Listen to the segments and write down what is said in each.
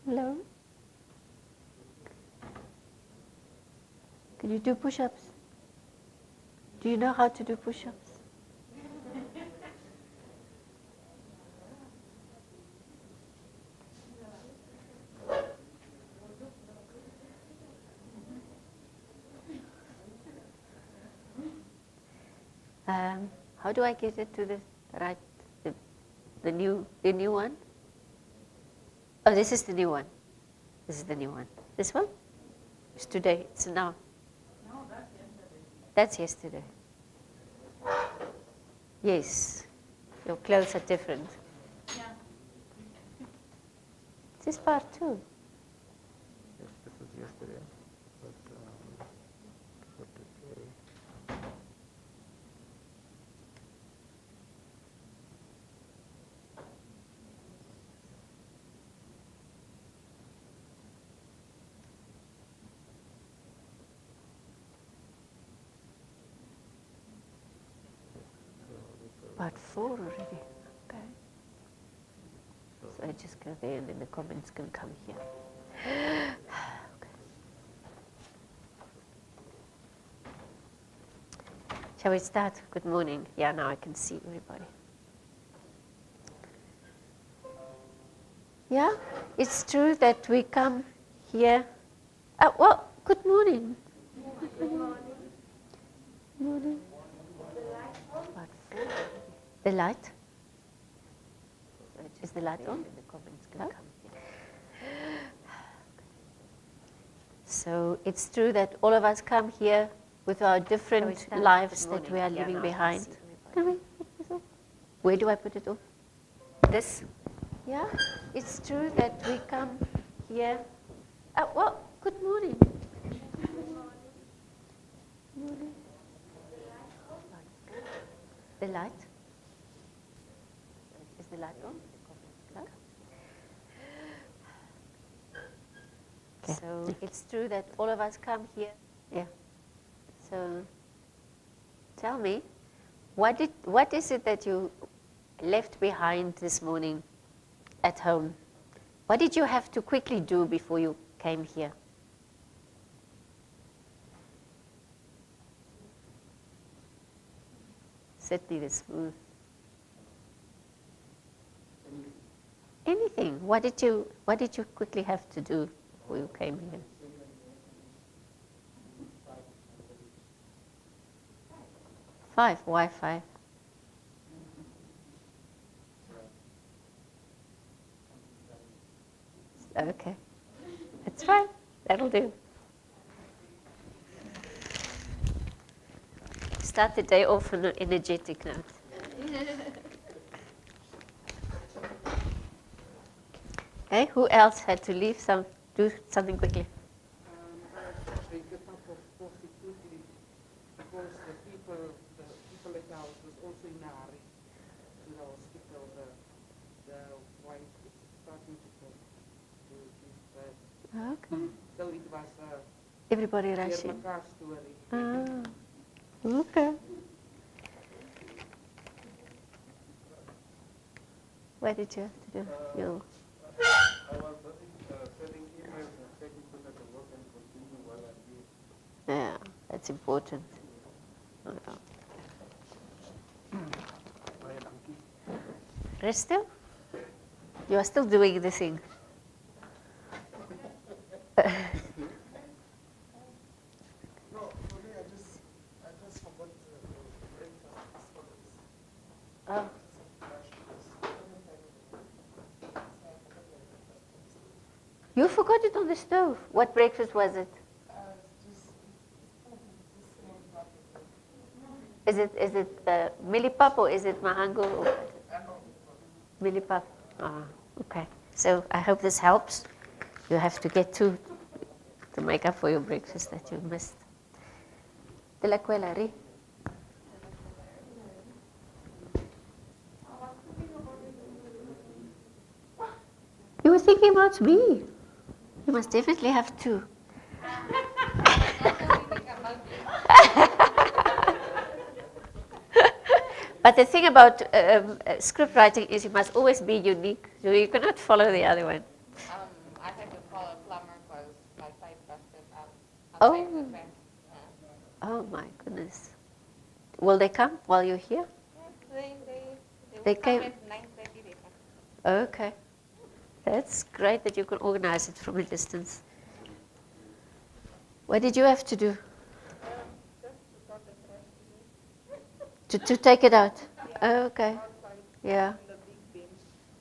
Hello? Can you do push-ups? Do you know how to do push-ups? How do I get it to the right, the new one? Oh, this is the new one. This is the new one. This one? It's today. It's now. No, that's yesterday. That's yesterday. Yes. Your clothes are different. Yeah. This part too. Yes, this was yesterday. But for today. Part 4 already. Okay. So I just go there and then the comments can come here. Okay. Shall we start? Good morning. Yeah, now I can see everybody. Yeah, it's true that we come here. Well, good morning. Good morning. Morning. The light? Is the light on? The comments can come here. So it's true that all of us come here with our different lives that we are leaving behind. Can we put this on? Where do I put it on? This? Yeah, it's true that we come here. Well, good morning. Morning. The light? Is the light on? Okay. So it's true that all of us come here. Yeah. So tell me, what is it that you left behind this morning at home? What did you have to quickly do before you came here? Certainly the smooth. Anything. What did you quickly have to do before you came here? Five. Why 5? Okay. That's fine. That'll do. Start the day off on an energetic note. Okay, who else had to leave do something quickly? They get up of course quickly because the people at the house was also in a hurry with the hospital. The wife is starting to give birth. Okay. So it was Everybody rushing. Irma story. Okay. What did you have to do? You. I was sending emails and checking so that the work can continue while I'm here. Yeah, that's important. Rest still? You are still doing the thing. No, today I just forgot breakfast. Oh. You forgot it on the stove. What breakfast was it? Is it millipap or is it mahango? Millipap. Ah, okay. So I hope this helps. You have to get to make up for your breakfast that you missed. De la quella, Ri. You were thinking about me. You must definitely have 2. But the thing about script writing is you must always be unique. So you cannot follow the other one. I have Oh. Oh my goodness. Will they come while you're here? They They will come came. at 9:30. They come. Okay. That's great that you can organize it from a distance. What did you have to do? Just to sort the trash. To take it out? Oh, okay. Outside Yeah. in the big bin.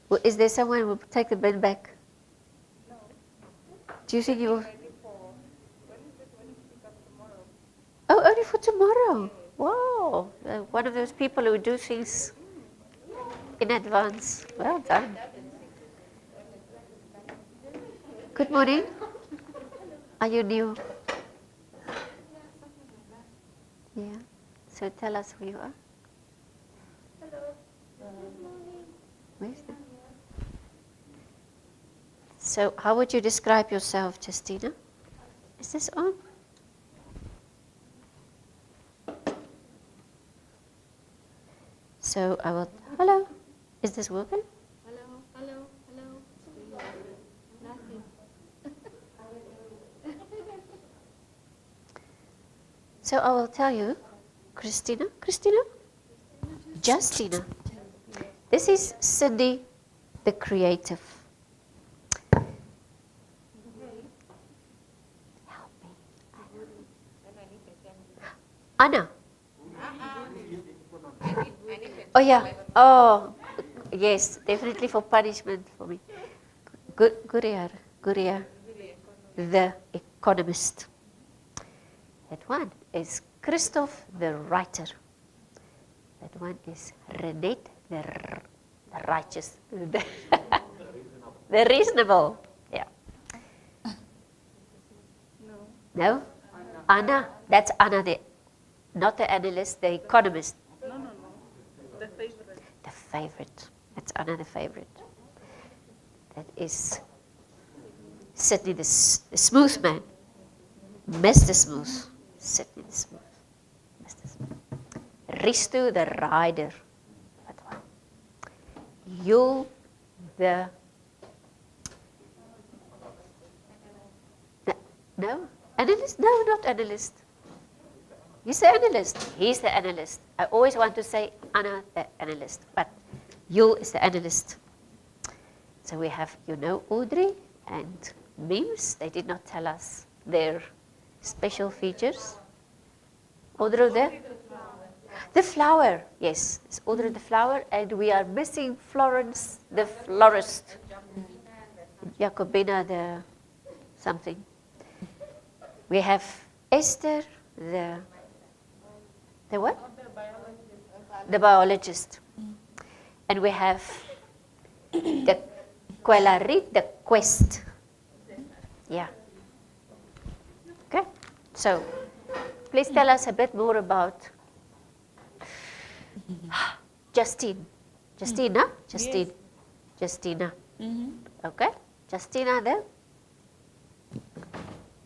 Well, is there someone who will take the bin back? No. Do you think you will? Ready for when is it? When is pick up tomorrow? Oh, only for tomorrow. Wow. One of those people who do things in advance. Well done. Good morning. Are you new? Yeah. So tell us who you are. Where's that? So how would you describe yourself, Justina? Is this on? So I will, hello, is this working? Hello. Nothing. So I will tell you, Justina? This is Cindy, the creative. Help me. Anna. Oh yeah. Oh, yes, definitely for punishment for me. Guria, the economist. That one is Christoph, the writer. That one is Renate, the righteous, the reasonable. Yeah. No? Anna. That's Anna, not the analyst, the economist. No. The favorite. The favorite. That's Anna, the favorite. That is Sydney, the smooth man. Mr. Smooth. Sydney, the smooth. Mr. Smooth. Risto, the rider. That one. You, the... No? Analyst? No, not analyst. He's the analyst. He's the analyst. I always want to say Anna, the analyst, but Yul is the analyst. So we have, Audrey and Mims. They did not tell us their special features. Audrey there? The flower, yes. It's Audrey the flower, and we are missing Florence, the florist. Jacobina, the something. We have Esther, the what? The biologist. And we have the Quellarit, the quest. Yeah. Okay. So, please tell us a bit more about Justine. Justina? Justine. Yes. Justina. Mm-hmm. Okay. Justina there?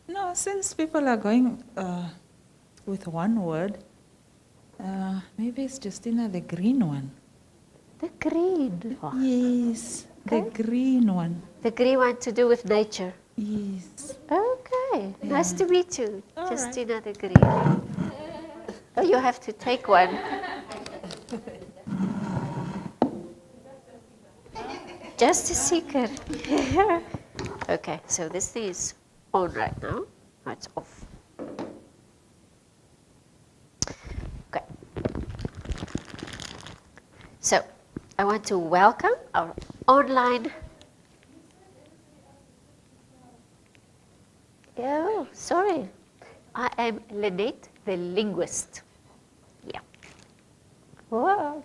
No, since people are going with one word, maybe it's Justina, the green one. The green. Oh, Yes, Okay. the green one. the green one to do with nature. Yes. Okay. Nice to meet you, All right. Justina the green. Oh, you have to take one. Just a seeker. Okay, so this thing is on right now. No, it's off. Okay. So, I want to welcome our online. Oh, sorry. I am Lynette, the linguist. Yeah. Whoa.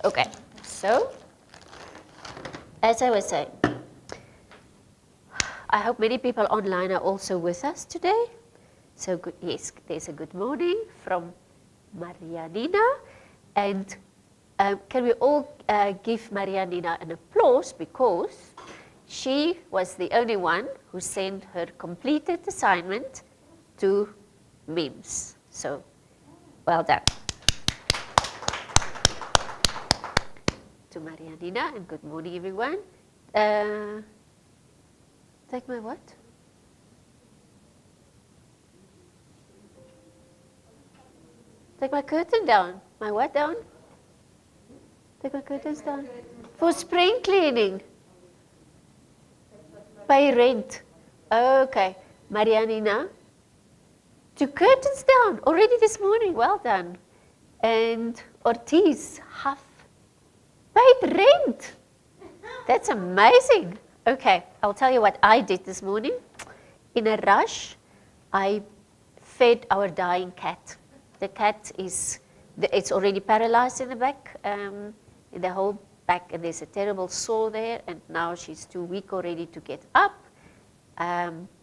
Okay, so, as I was saying, I hope many people online are also with us today. So, good, yes, there's a good morning from Marianina. And can we all give Marianina an applause, because she was the only one who sent her completed assignment to Mims. So, well done. To Marianina, and good morning, everyone. Take my what? Take my curtain down. My what down? Take my curtains down. For spring cleaning. Pay rent. Okay. Marianina. 2 curtains down already this morning. Well done. And Ortiz, half paid rent. That's amazing. Okay, I'll tell you what I did this morning. In a rush, I fed our dying cat. The cat it's already paralyzed in the back, in the whole back, and there's a terrible sore there, and now she's too weak already to get up.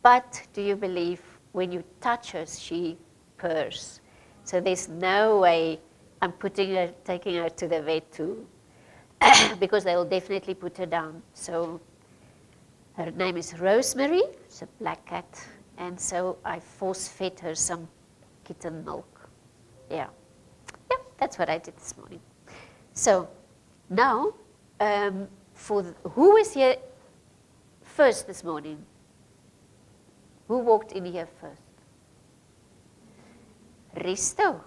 But do you believe when you touch her, she purrs? So there's no way I'm taking her to the vet too, because they will definitely put her down. So her name is Rosemary. It's a black cat, and so I force-fed her some kitten milk. Yeah, that's what I did this morning. So now, who is here first this morning? Who walked in here first? Risto.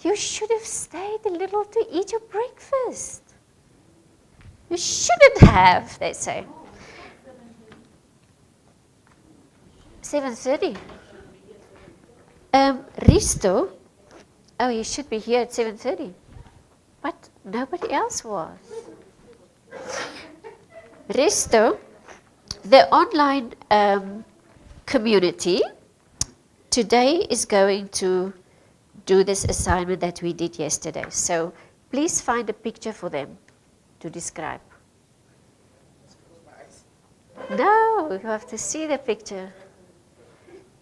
You should have stayed a little to eat your breakfast. You shouldn't have, they say. 7:30. Risto, oh, you should be here at 7:30. But nobody else was. Risto, the online community today is going to do this assignment that we did yesterday. So please find a picture for them to describe. No, you have to see the picture.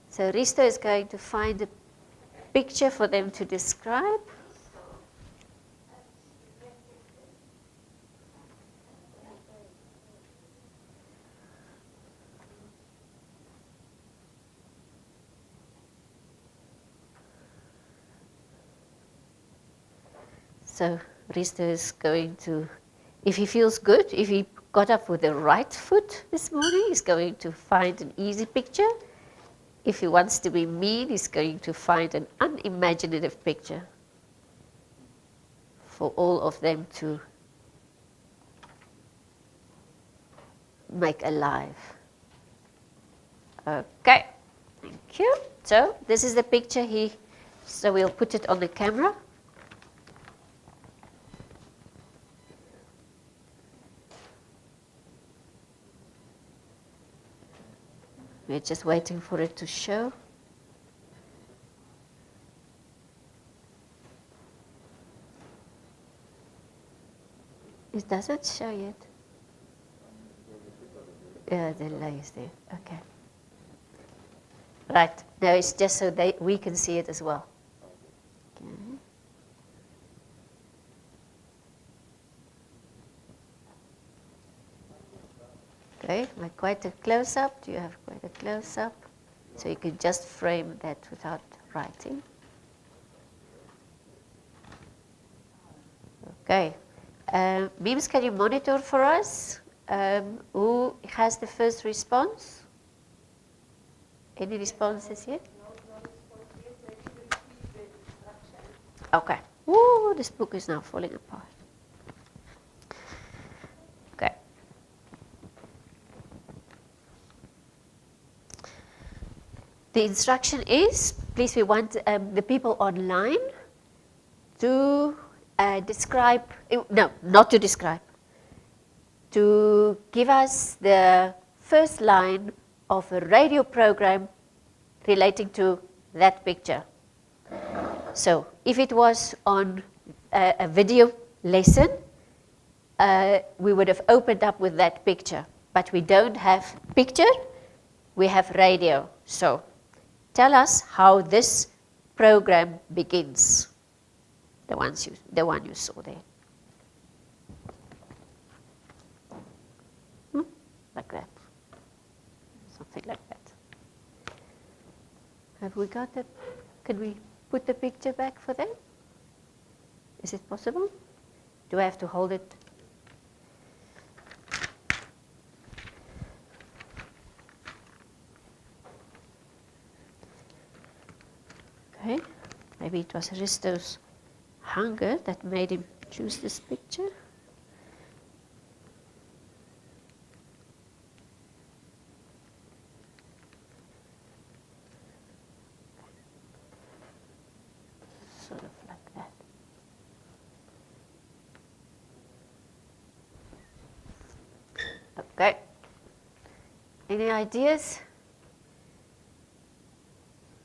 So Risto is going to find a picture for them to describe. So Risto is going to, if he feels good, if he got up with the right foot this morning, he's going to find an easy picture. If he wants to be mean, he's going to find an unimaginative picture for all of them to make alive. Okay, thank you. So this is the picture so we'll put it on the camera. We're just waiting for it to show. It doesn't show yet. Yeah, the delay is there. Okay. Right. Now it's just so we can see it as well. Okay. Okay, like quite a close-up. Do you have quite a close-up? So you can just frame that without writing. Okay. Mims, can you monitor for us? Who has the first response? Any responses yet? Okay. Ooh, this book is now falling apart. Okay. The instruction is, please, we want the people online to describe, no, not to describe, to give us the first line of a radio program relating to that picture. So if it was on a video lesson, we would have opened up with that picture. But we don't have picture, we have radio. So tell us how this program begins, the one you saw there. Like that. Something like that. Have we got it? Can we put the picture back for them? Is it possible? Do I have to hold it? Okay. Maybe it was Risto's hunger that made him choose this picture. Sort of like that. Okay. Any ideas?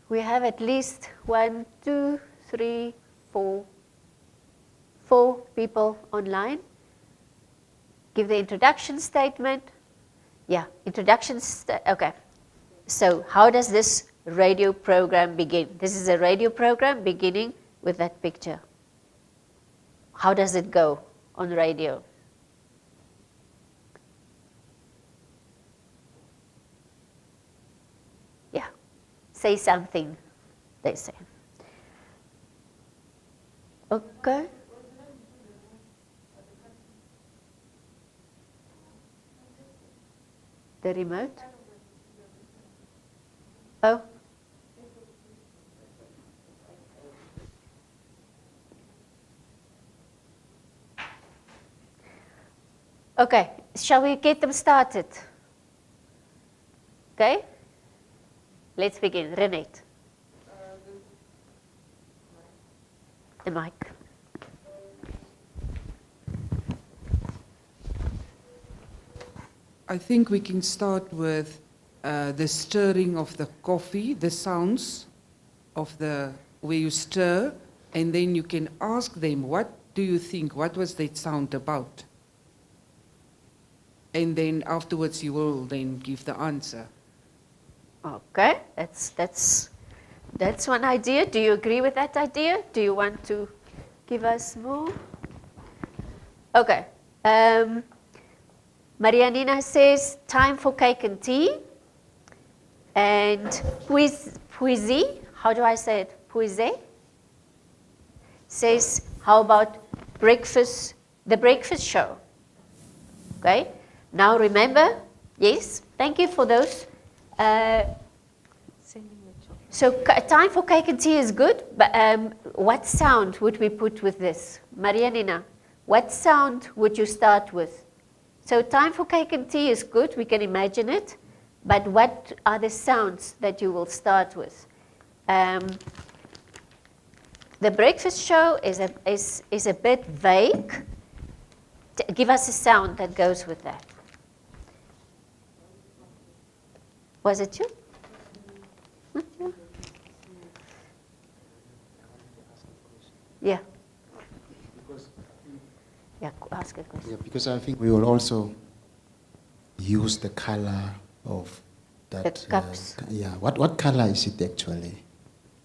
We have at least 1, 2, 3, 4 people online. Give the introduction statement. Yeah, okay. So how does this radio program begin? This is a radio program beginning with that picture. How does it go on radio? Yeah, say something, they say. Okay. The remote? Oh. Okay, shall we get them started? Okay? Let's begin. Renate. The mic. I think we can start with the stirring of the coffee, the sounds of the where you stir, and then you can ask them, what do you think? What was that sound about? And then afterwards you will then give the answer. Okay, that's one idea. Do you agree with that idea? Do you want to give us more? Okay. Marianina says, time for cake and tea. And Puizi, how do I say it? Puizi says, how about breakfast, the breakfast show? Okay. Now remember, yes, thank you for those. So time for cake and tea is good, but what sound would we put with this? Marianina, what sound would you start with? So time for cake and tea is good, we can imagine it, but what are the sounds that you will start with? The breakfast show is a bit vague. Give us a sound that goes with that. Was it you? Not you? Yeah. Yeah, ask a question. Yeah, because I think we will also use the color of that. The cups. Yeah, what color is it actually?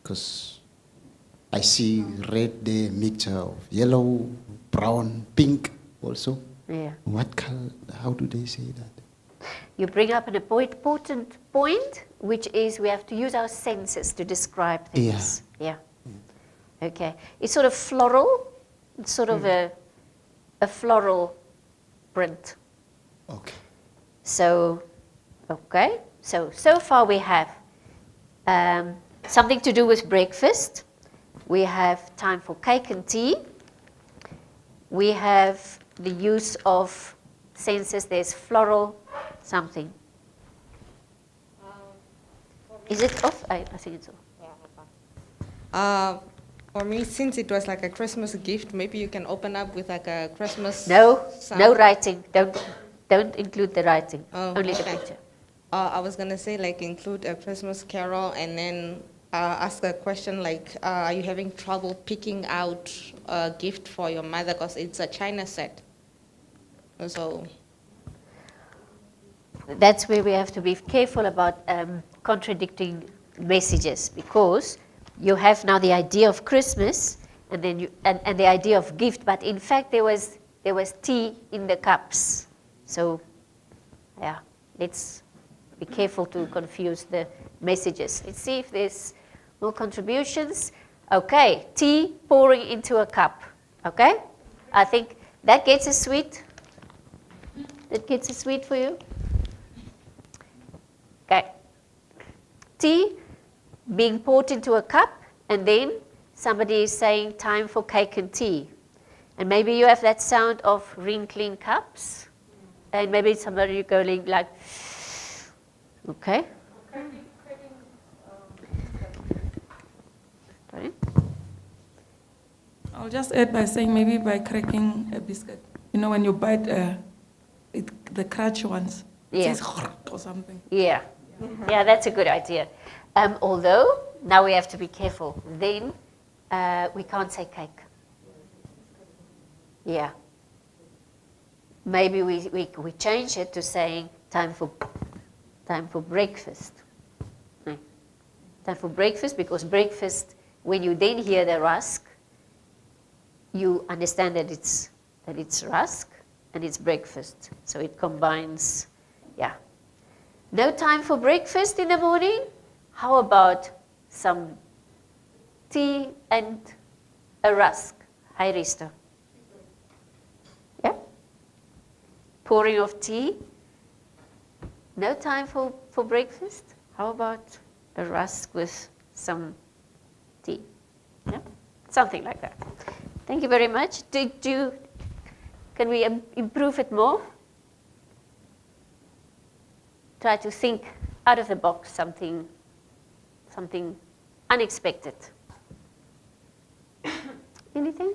Because I see red there, mixture of yellow, brown, pink also. Yeah. What color, how do they say that? You bring up an important point, which is we have to use our senses to describe things. Yeah. Okay. It's sort of floral. It's sort of a floral print. Okay. So, okay. So far we have something to do with breakfast. We have time for cake and tea. We have the use of senses. There's floral something. Is it off? I think it's off. For me, since it was like a Christmas gift, maybe you can open up with like a Christmas No sound. writing. Don't include the writing. Oh, Only the okay. picture. I was gonna say like include a Christmas carol and then ask a question like, are you having trouble picking out a gift for your mother because it's a China set? So That's where we have to be careful about contradicting messages, because you have now the idea of Christmas and then and the idea of gift, but in fact there was tea in the cups. So yeah, let's be careful to confuse the messages. Let's see if there's more contributions. Okay, tea pouring into a cup. Okay, I think that gets a sweet. That gets a sweet for you. Okay. Tea being poured into a cup and then somebody is saying time for cake and tea. And maybe you have that sound of wrinkling cups. And maybe somebody going like, okay. Sorry? I'll just add by saying maybe by cracking a biscuit. You know, when you bite the crunch ones, Yeah. it says or something. Yeah. Yeah, that's a good idea. Although, now we have to be careful. Then we can't say cake. Yeah. Maybe we change it to saying time for breakfast. No. Time for breakfast, because breakfast, when you then hear the rusk, you understand that it's rusk and it's breakfast. So it combines, yeah. No time for breakfast in the morning? How about some tea and a rusk? Hi, Risto. Yeah? Pouring of tea? No time for breakfast? How about a rusk with some tea? Yeah? Something like that. Thank you very much. Can we improve it more? Try to think out of the box, something unexpected. Anything?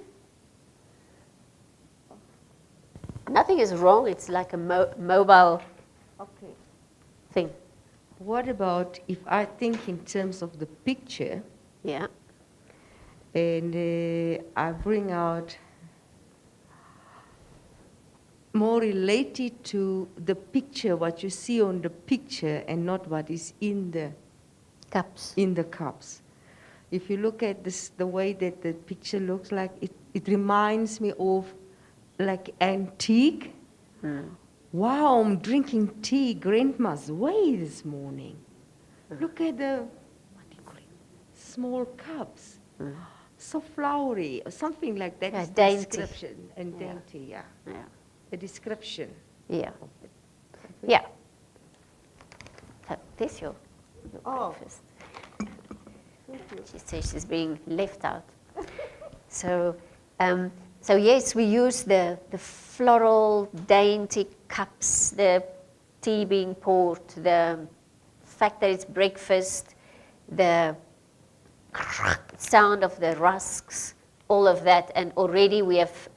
Nothing is wrong. It's like a mobile Okay. thing. What about if I think in terms of the picture Yeah. and I bring out more related to the picture, what you see on the picture and not what is in the Cups. cups. If you look at this, the way that the picture looks like, it reminds me of like antique. Wow, I'm drinking tea grandma's way this morning. Look at the, what do you call it, small cups. So flowery, or something like that. Yeah, is dainty. description. And Yeah. dainty, yeah. Yeah. The description. Yeah. Yeah. So this your Oh. breakfast. She says she's being left out. So yes, we use the floral, dainty cups, the tea being poured, the fact that it's breakfast, the sound of the rusks, all of that, and already we have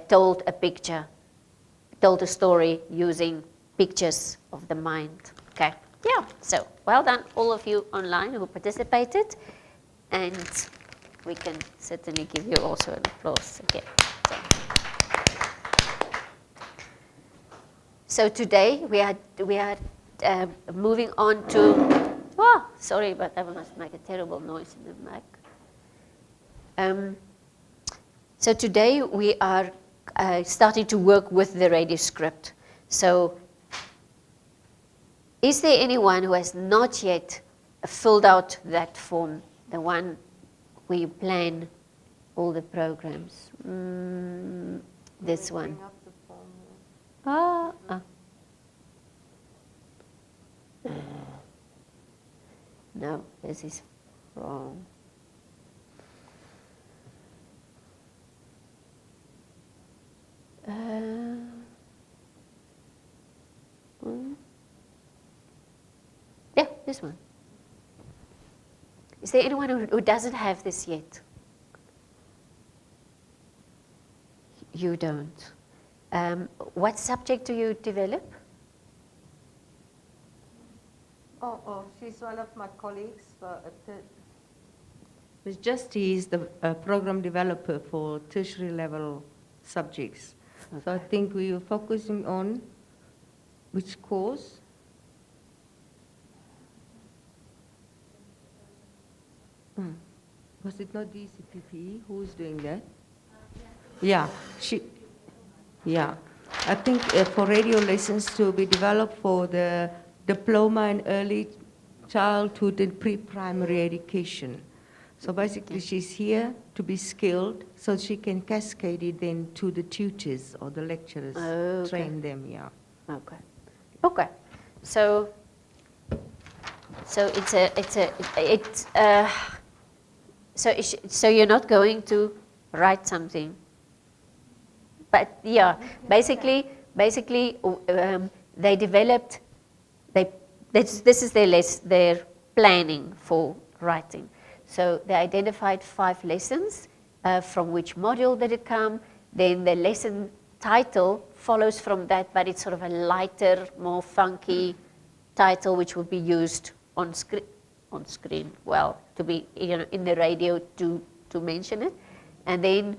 told a story using pictures of the mind. Okay. Yeah, so well done all of you online who participated, and we can certainly give you also an applause again. So today we are moving on to, sorry, but I must make a terrible noise in the mic. So today we are starting to work with the radio script. So is there anyone who has not yet filled out that form, the one where you plan all the programs? This one. No, this is wrong. Yeah, this one. Is there anyone who doesn't have this yet? You don't. What subject do you develop? She's one of my colleagues. Ms. Justy is the program developer for tertiary level subjects. Okay. So I think we are focusing on which course? Was it not DCPPE? Who is doing that? Yeah, yeah. I think for radio lessons to be developed for the diploma in early childhood and pre-primary education. So basically she's here to be skilled so she can cascade it then to the tutors or the lecturers, train them, yeah. Okay. Okay. So So you're not going to write something. But yeah, basically, they developed. This is their planning for writing. So they identified 5 lessons. From which module did it come? Then the lesson title follows from that, but it's sort of a lighter, more funky title, which will be used on screen. Well, to be in the radio to mention it, and then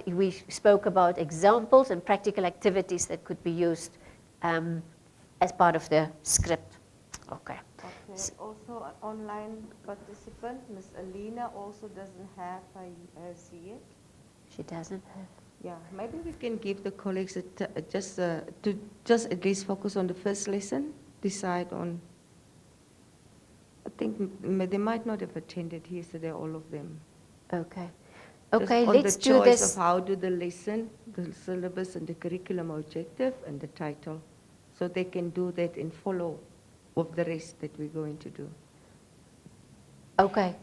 we spoke about examples and practical activities that could be used as part of the script. Okay. Okay. Also, an online participant, Miss Alina, also doesn't have her C yet. She doesn't have. Yeah, maybe we can give the colleagues to just at least focus on the first lesson, decide on. I think they might not have attended yesterday, all of them. Okay. Just Okay, on let's the do choice this. of how do the lesson, the syllabus, and the curriculum objective, and the title, so they can do that and follow of the rest that we're going to do. Okay.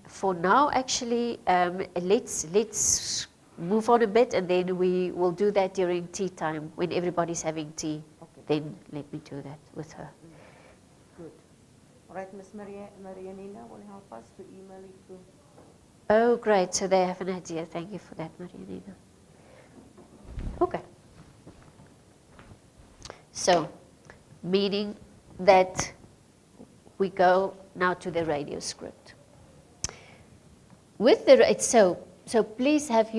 For now, actually, let's move on a bit, and then we will do that during tea time when everybody's having tea. Okay. Then let me do that with her. Good. All right, Miss Marianina will help us to email it to. Oh, great. So they have an idea. Thank you for that, Marianina. Okay. So, meaning that we go now to the radio script. With the so please have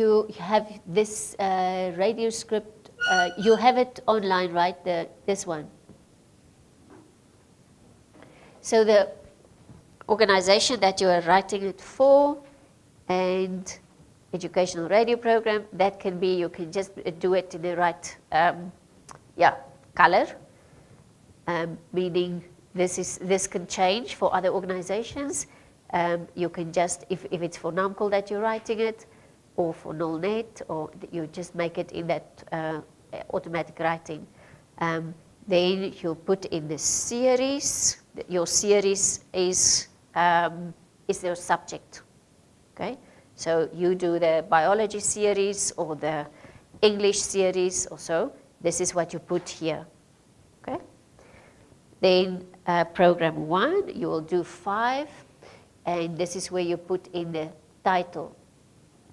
this radio script. You have it online, right? This one. So the organization that you are writing it for, and educational radio program, that can be, you can just do it in the right color, meaning this can change for other organizations. You can just, if it's for Namcol that you're writing it, or for NOLNet, or you just make it in that automatic writing. Then you put in the series. Your series is your subject. Okay, so you do the biology series or the English series or so. This is what you put here. Okay. Then program 1, you will do 5, and this is where you put in the title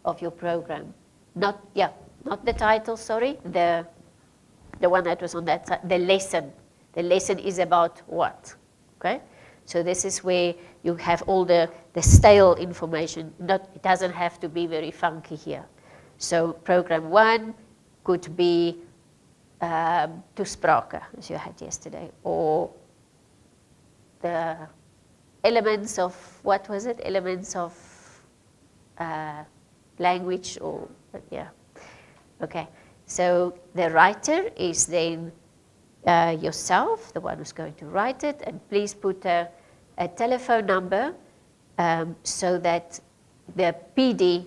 of your program. Not the title. Sorry, the one that was on that side. The lesson. The lesson is about what? Okay. So this is where you have all the stale information. It doesn't have to be very funky here. So program 1 could be toesprake, as you had yesterday, or the elements of, what was it? Elements of language, or, yeah. Okay, so the writer is then yourself, the one who's going to write it, and please put a telephone number so that the PD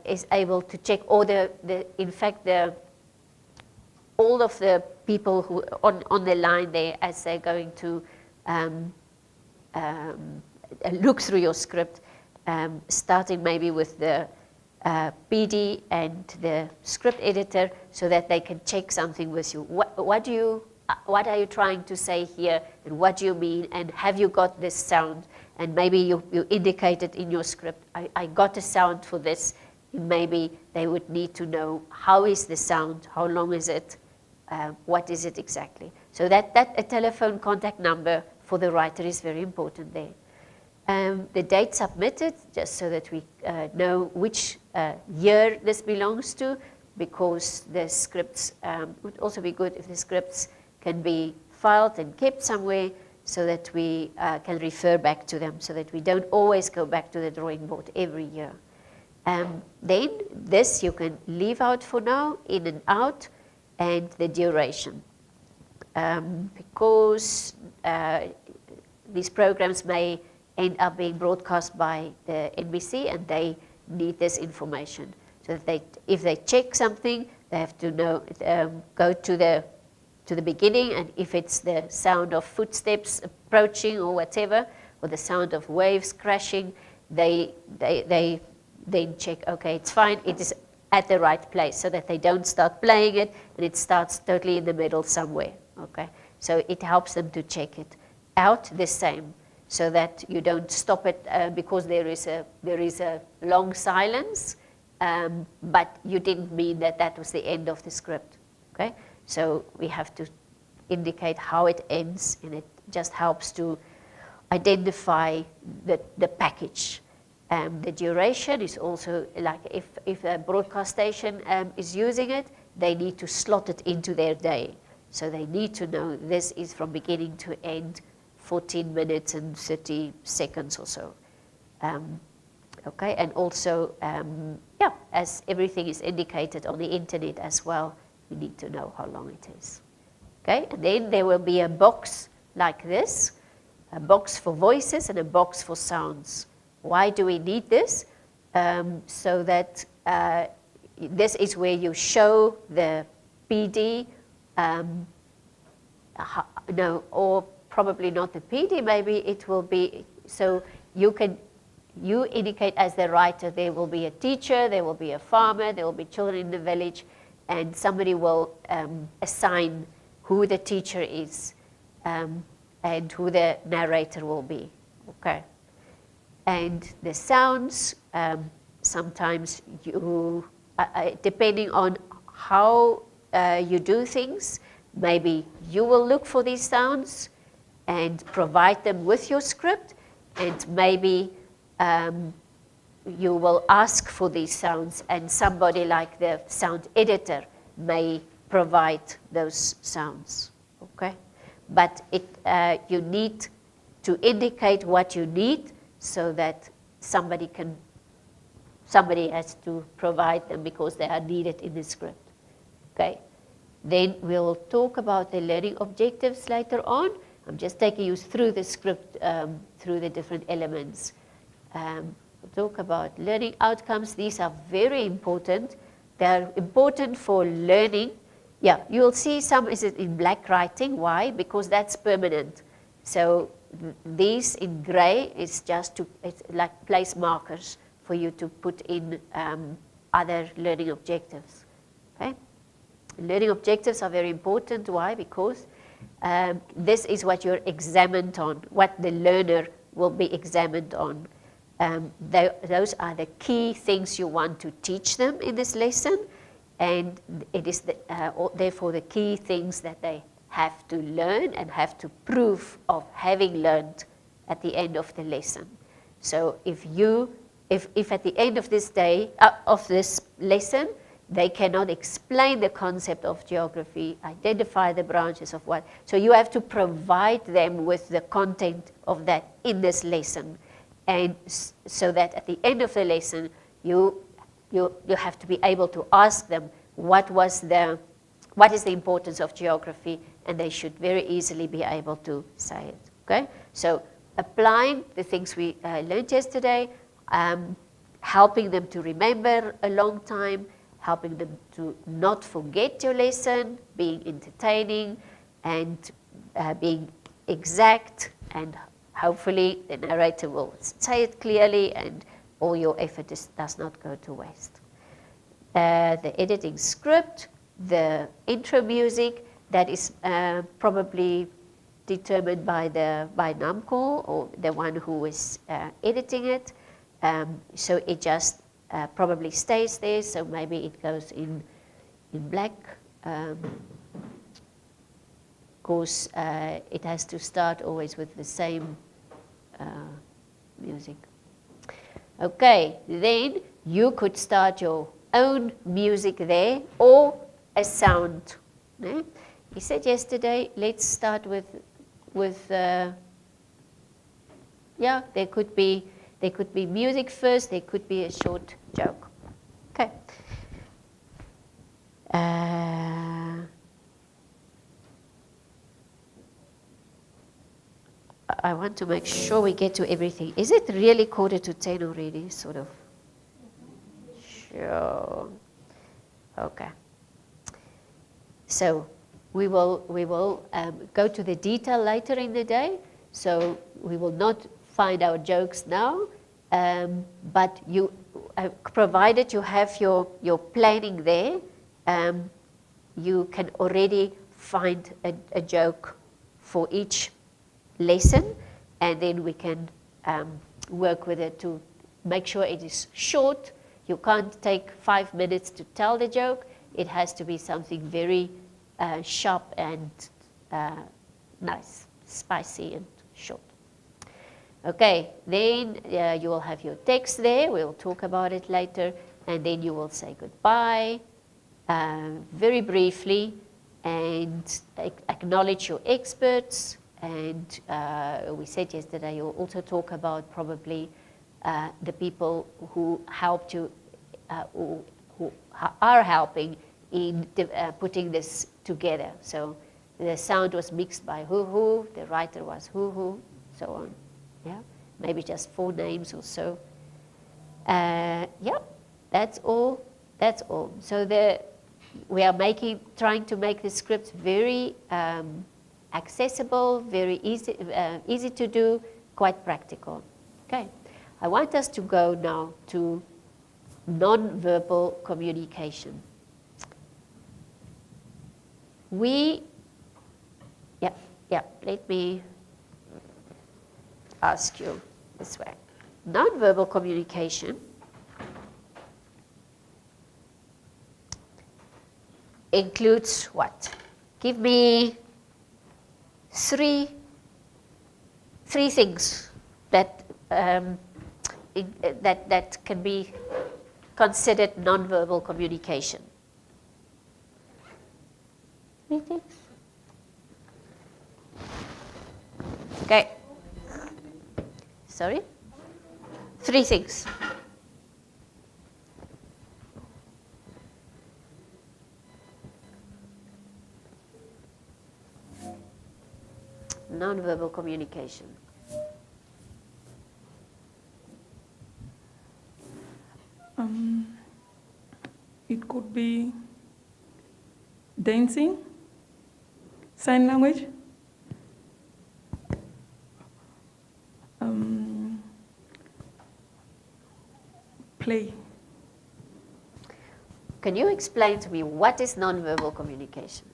is able to check, or in fact all of the people who on the line there, as they're going to look through your script, starting maybe with the PD and the script editor, so that they can check something with you. What are you trying to say here, and what do you mean, and have you got this sound? And maybe you indicate it in your script. I got a sound for this. Maybe they would need to know, how is the sound, how long is it, what is it exactly. So that a telephone contact number for the writer is very important there. The date submitted, just so that we know which year this belongs to, because the scripts would also be good if the scripts can be filed and kept somewhere, so that we can refer back to them, so that we don't always go back to the drawing board every year. Then this you can leave out for now, in and out, and the duration. Because these programs may end up being broadcast by the NBC, and they need this information. So that if they check something, they have to know, go to the beginning, and if it's the sound of footsteps approaching or whatever, or the sound of waves crashing, they then check, okay, it's fine, it is at the right place, so that they don't start playing it and it starts totally in the middle somewhere, okay? So it helps them to check it out the same, so that you don't stop it because there is a long silence, but you didn't mean that that was the end of the script, okay? So we have to indicate how it ends, and it just helps to identify the package. The duration is also, like if a broadcast station is using it, they need to slot it into their day. So they need to know this is from beginning to end, 14 minutes and 30 seconds or so. Okay, and also, yeah, as everything is indicated on the internet as well, we need to know how long it is. Okay, and then there will be a box like this, a box for voices and a box for sounds. Why do we need this? So that this is where you show the PD, no, or probably not the PD, maybe it will be, so you indicate as the writer, there will be a teacher, there will be a farmer, there will be children in the village, and somebody will assign who the teacher is and who the narrator will be, okay? And the sounds, sometimes you, depending on how you do things, maybe you will look for these sounds and provide them with your script, and maybe you will ask for these sounds, and somebody like the sound editor may provide those sounds, okay? But you need to indicate what you need, so that somebody has to provide them because they are needed in the script, okay? Then we'll talk about the learning objectives later on. I'm just taking you through the script, through the different elements. We'll talk about learning outcomes. These are very important. They're important for learning. Yeah, you'll see some is in black writing. Why? Because that's permanent. So these in gray is just it's like place markers for you to put in other learning objectives, okay? Learning objectives are very important. Why? Because this is what you're examined on, what the learner will be examined on. Those are the key things you want to teach them in this lesson, and it is therefore the key things that they have to learn and have to prove of having learned at the end of the lesson. So if at the end of this day, of this lesson, they cannot explain the concept of geography, identify the branches of what, so you have to provide them with the content of that in this lesson. And so that at the end of the lesson, you have to be able to ask them what is the importance of geography, and they should very easily be able to say it, okay? So applying the things we learned yesterday, helping them to remember a long time, helping them to not forget your lesson, being entertaining, and being exact, and hopefully the narrator will say it clearly and all your effort does not go to waste. The editing script, the intro music, that is probably determined by Namcol, or the one who is editing it. So it just probably stays there, so maybe it goes in black. Course, it has to start always with the same music. Okay, then you could start your own music there, or a sound. No? He said yesterday, let's start with yeah, there could be music first, there could be a short joke. Okay. I want to make sure we get to everything. Is it really 9:45 already? Sort of. Sure. Okay. So we will go to the detail later in the day. So we will not find our jokes now, but you, provided you have your planning there, you can already find a joke for each lesson, and then we can work with it to make sure it is short. You can't take 5 minutes to tell the joke. It has to be something very sharp and nice, spicy and short. Okay, then you will have your text there. We'll talk about it later. And then you will say goodbye very briefly and acknowledge your experts. And we said yesterday you'll also talk about probably the people who helped you, who are helping in putting this together. So the sound was mixed by who, the writer was who, so on. Yeah, maybe just 4 names or so. Yeah, that's all. That's all. So we are trying to make the script very accessible, very easy to do, quite practical. Okay, I want us to go now to non-verbal communication. Let me ask you this way. Non-verbal communication includes what? Give me three things that that can be considered non-verbal communication. 3 things. Okay. Sorry? 3 things. Non-verbal communication. It could be dancing, sign language, play. Can you explain to me what is non-verbal communication?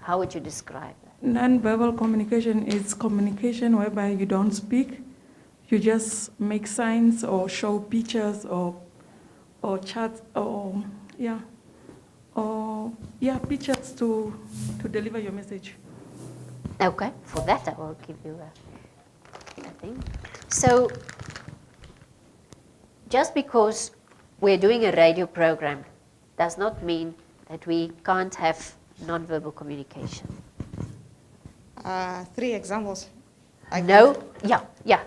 How would you describe that? Non-verbal communication is communication whereby you don't speak, you just make signs or show pictures or charts or pictures to deliver your message. Okay, for that I will give you a thing. So, just because we're doing a radio program does not mean that we can't have non-verbal communication. 3 examples.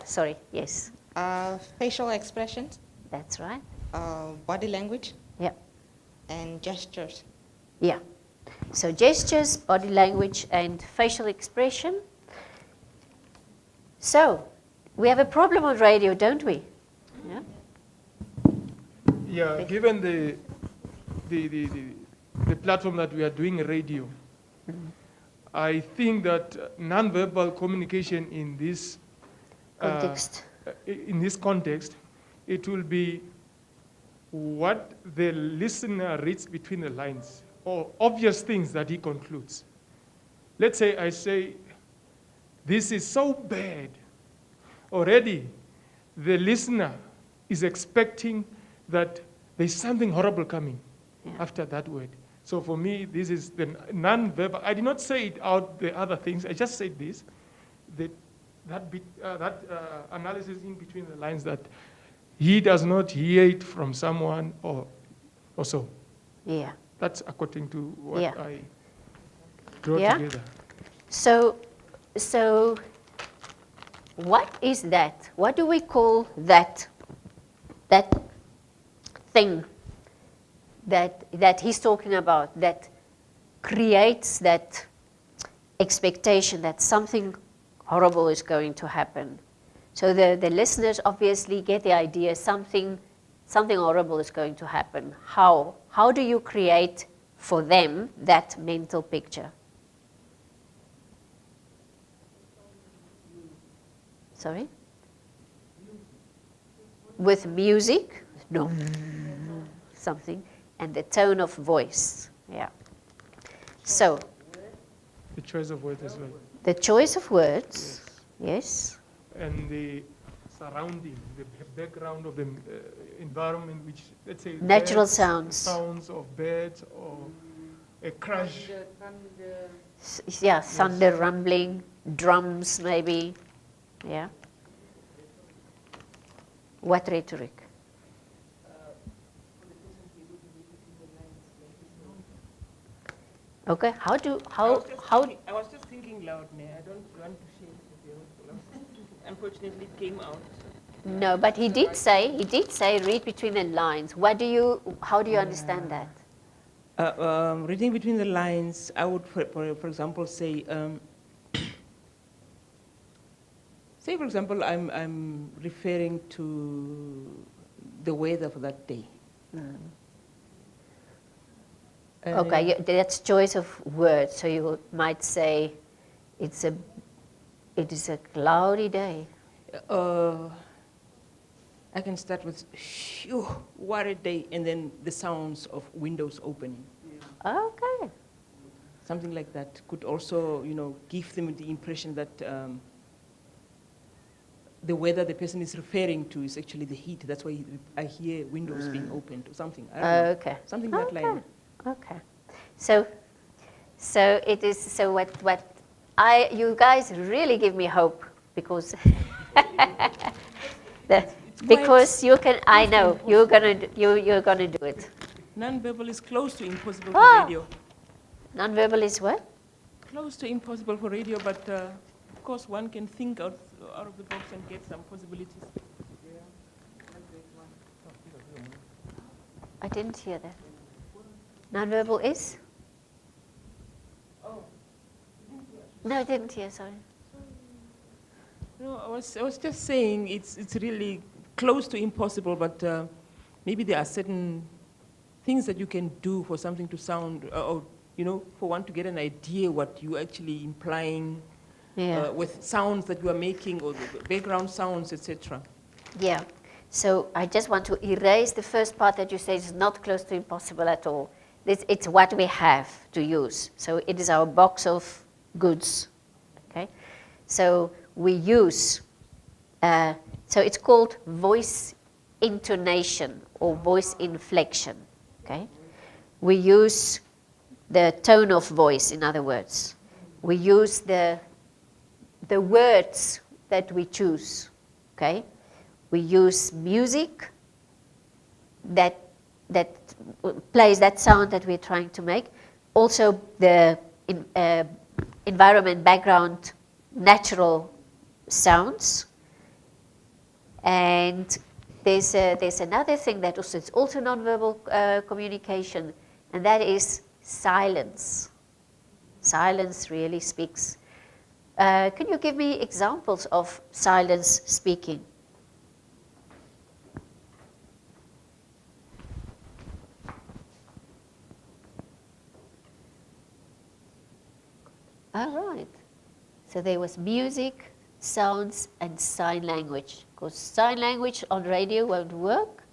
Sorry, yes. Facial expressions. That's right. Body language. Yeah. And gestures. Yeah. So gestures, body language, and facial expression. So, we have a problem on radio, don't we? Yeah. Yeah, given the platform that we are doing radio, I think that non-verbal communication in this context, it will be what the listener reads between the lines, or obvious things that he concludes. Let's say I say, this is so bad. Already, the listener is expecting that there's something horrible coming after that word. So for me, this is the non-verbal. I did not say it out the other things. I just said this, that analysis in between the lines, that he does not hear it from someone or so. Yeah. That's according to what I draw together. So what is that? What do we call that thing that he's talking about, that creates that expectation that something horrible is going to happen? So the listeners obviously get the idea something horrible is going to happen. How do you create for them that mental picture? with music, something, and the tone of voice. Yeah. So, The choice of words as well. the choice of words, yes. And the surrounding, the background of the environment, which, let's say, Natural birds, sounds. sounds of birds or a crash. Yeah, thunder, rumbling, drums maybe. Yeah. What rhetoric? Okay, how? I was just thinking loud, Nay. I don't want to share it with you. Unfortunately, it came out. No, but he did say read between the lines. How do you understand that? Reading between the lines, I would, for example, say, say for example, I'm referring to the weather for that day. Okay, that's choice of words. So you might say, it is a cloudy day. I can start with, phew, what a day, and then the sounds of windows opening. Okay. Something like that could also, give them the impression that the weather the person is referring to is actually the heat. That's why I hear windows being opened or something. I don't know. Okay. Something that line. Okay. So it is. So you guys really give me hope because because you can. I know you're gonna do it. Non-verbal is close to impossible for radio. Non-verbal is what? Close to impossible for radio, but of course one can think out of the box and get some possibilities. I didn't hear that. Non-verbal is? Oh. No, I didn't hear, sorry. No, I was just saying it's really close to impossible, but maybe there are certain things that you can do for something to sound, or for one to get an idea what you're actually implying with sounds that you are making or the background sounds, etc. Yeah. So I just want to erase the first part that you say is not close to impossible at all. It's what we have to use. So it is our box of goods. Okay. So we use. So it's called voice intonation or voice inflection. Okay. We use the tone of voice. In other words, we use the words that we choose. Okay. We use music that plays that sound that we're trying to make. Also the environment, background, natural sounds. And there's another thing that is also nonverbal communication, and that is silence. Silence really speaks. Can you give me examples of silence speaking? All right. So there was music, sounds, and sign language. Because sign language on radio won't work.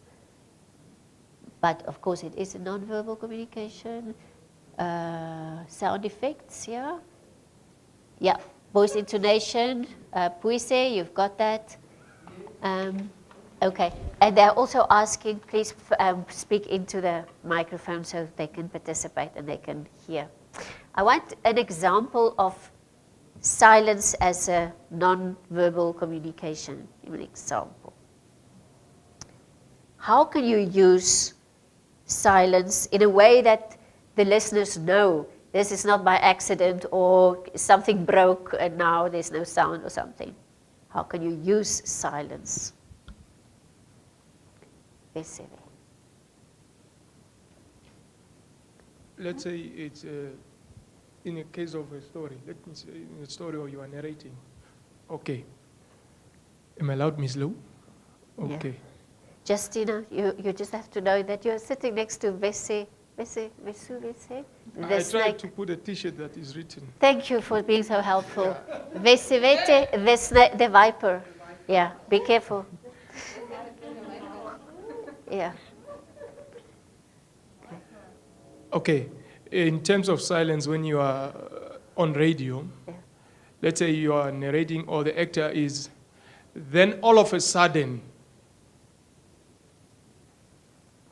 But of course it is a non-verbal communication. Sound effects, yeah? Yeah. Voice intonation, puise, you've got that. Okay. And they're also asking, please speak into the microphone so they can participate and they can hear. I want an example of silence as a non-verbal communication. Give me an example. How can you use silence in a way that the listeners know this is not by accident or something broke and now there's no sound or something? How can you use silence? Let's say it's in a case of a story. Let me say in a story or you are narrating. Okay. Am I allowed, Ms. Lou? Okay. Yeah. Justina, you just have to know that you're sitting next to Vese. I tried to put a T-shirt that is written. Thank you for being so helpful. Vesivete, the viper. Yeah, be careful. Yeah. Okay, in terms of silence, when you are on radio, Yeah. let's say you are narrating or the actor is, then all of a sudden,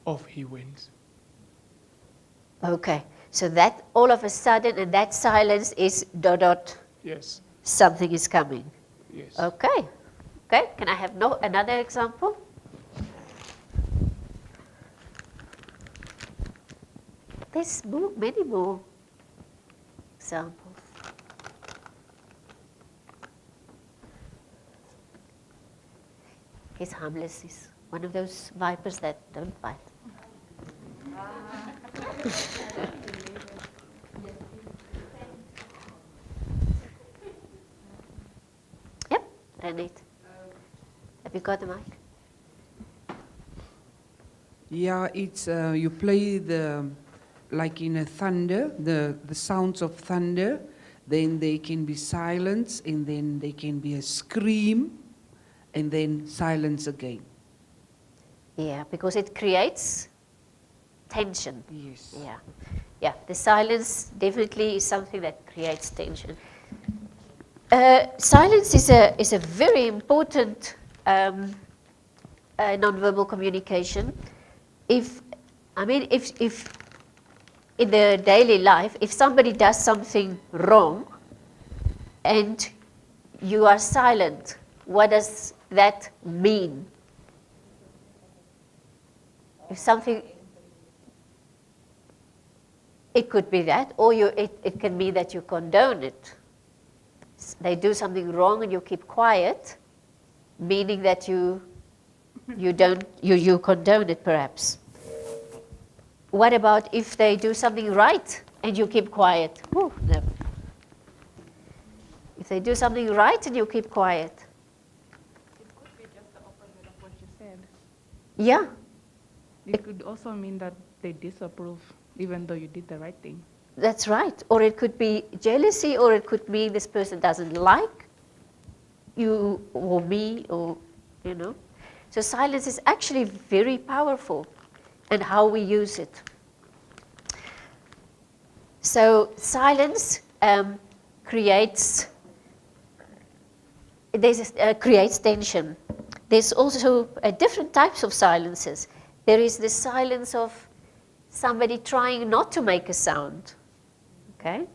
off he went. Okay. So that all of a sudden, and that silence is dot dot. Yes, Something is coming. yes. Okay. Okay. Can I have another example? There's many more examples. He's harmless. He's one of those vipers that don't bite. Yep, Renate. Have you got the mic? Yeah, it's you play the like in a thunder, the sounds of thunder. Then they can be silence, and then they can be a scream, and then silence again. Yeah, because it creates tension. Yes. Yeah, yeah. The silence definitely is something that creates tension. Silence is a very important nonverbal communication. If in the daily life, if somebody does something wrong and you are silent, what does that mean? If something, it could be that, or it can mean that you condone it. They do something wrong and you keep quiet, meaning that you condone it perhaps. What about if they do something right and you keep quiet? Ooh, no. If they do something right and you keep quiet. It could be just the opposite of what you said. Yeah. It could also mean that they disapprove, even though you did the right thing. That's right. Or it could be jealousy, or it could mean this person doesn't like you or me, or, you know. So silence is actually very powerful, and how we use it. So silence creates tension. There's also different types of silences. There is the silence of somebody trying not to make a sound. Okay,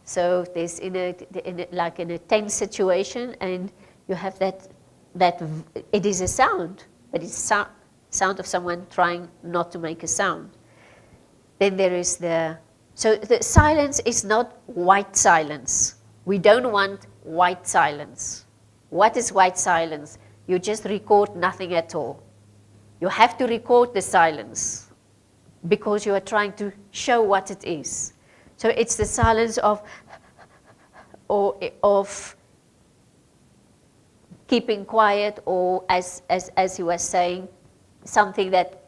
so there's in a tense situation, and you have that it is a sound, but it's sound of someone trying not to make a sound. Then there is the silence is not white silence. We don't want white silence. What is white silence? You just record nothing at all. You have to record the silence because you are trying to show what it is. So it's the silence of keeping quiet, or as he was saying, something that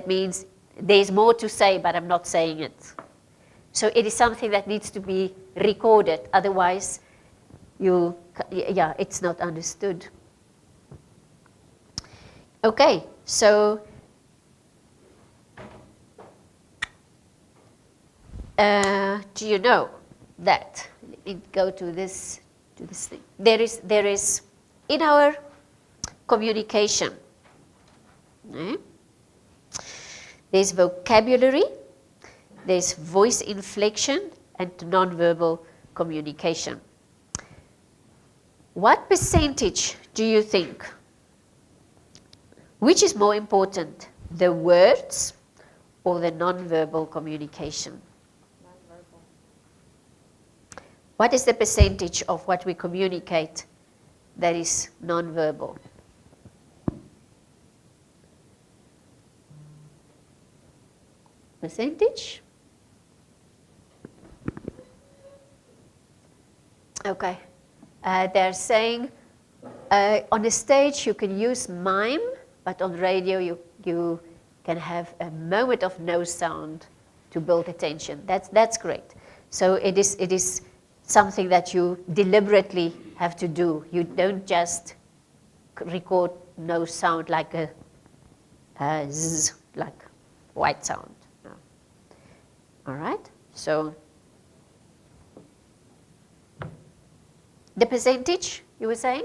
means there's more to say, but I'm not saying it. So it is something that needs to be recorded, otherwise it's not understood. Okay, so do you know that? Let me go to this thing. There is in our communication, there's vocabulary, there's voice inflection, and nonverbal communication. What percentage do you think? Which is more important, the words or the nonverbal communication? What is the percentage of what we communicate that is nonverbal? Percentage? Okay. They're saying on the stage you can use mime, but on radio you can have a moment of no sound to build attention. That's great. So it is something that you deliberately have to do. You don't just record no sound like Z, like white sound. No. All right, so the percentage, you were saying?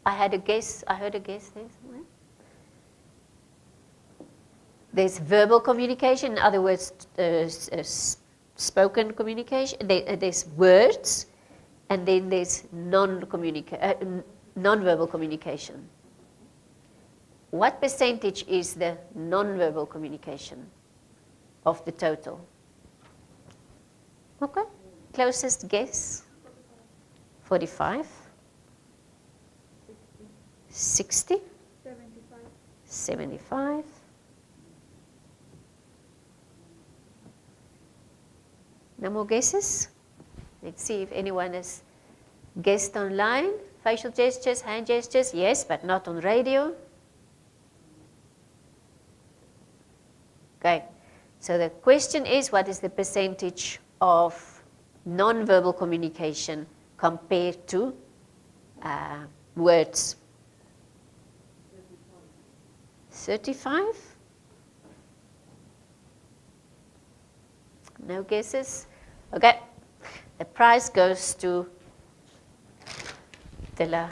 I heard a guess there somewhere. There's verbal communication, in other words, spoken communication. There's words, and then there's non-verbal communication. What percentage is the non-verbal communication of the total? Okay, closest guess? 45? 60? 75? No more guesses? Let's see if anyone has guessed online. Facial gestures, hand gestures, yes, but not on radio. Okay, so the question is, what is the percentage of non-verbal communication compared to words? 35? No guesses? Okay, the prize goes to de la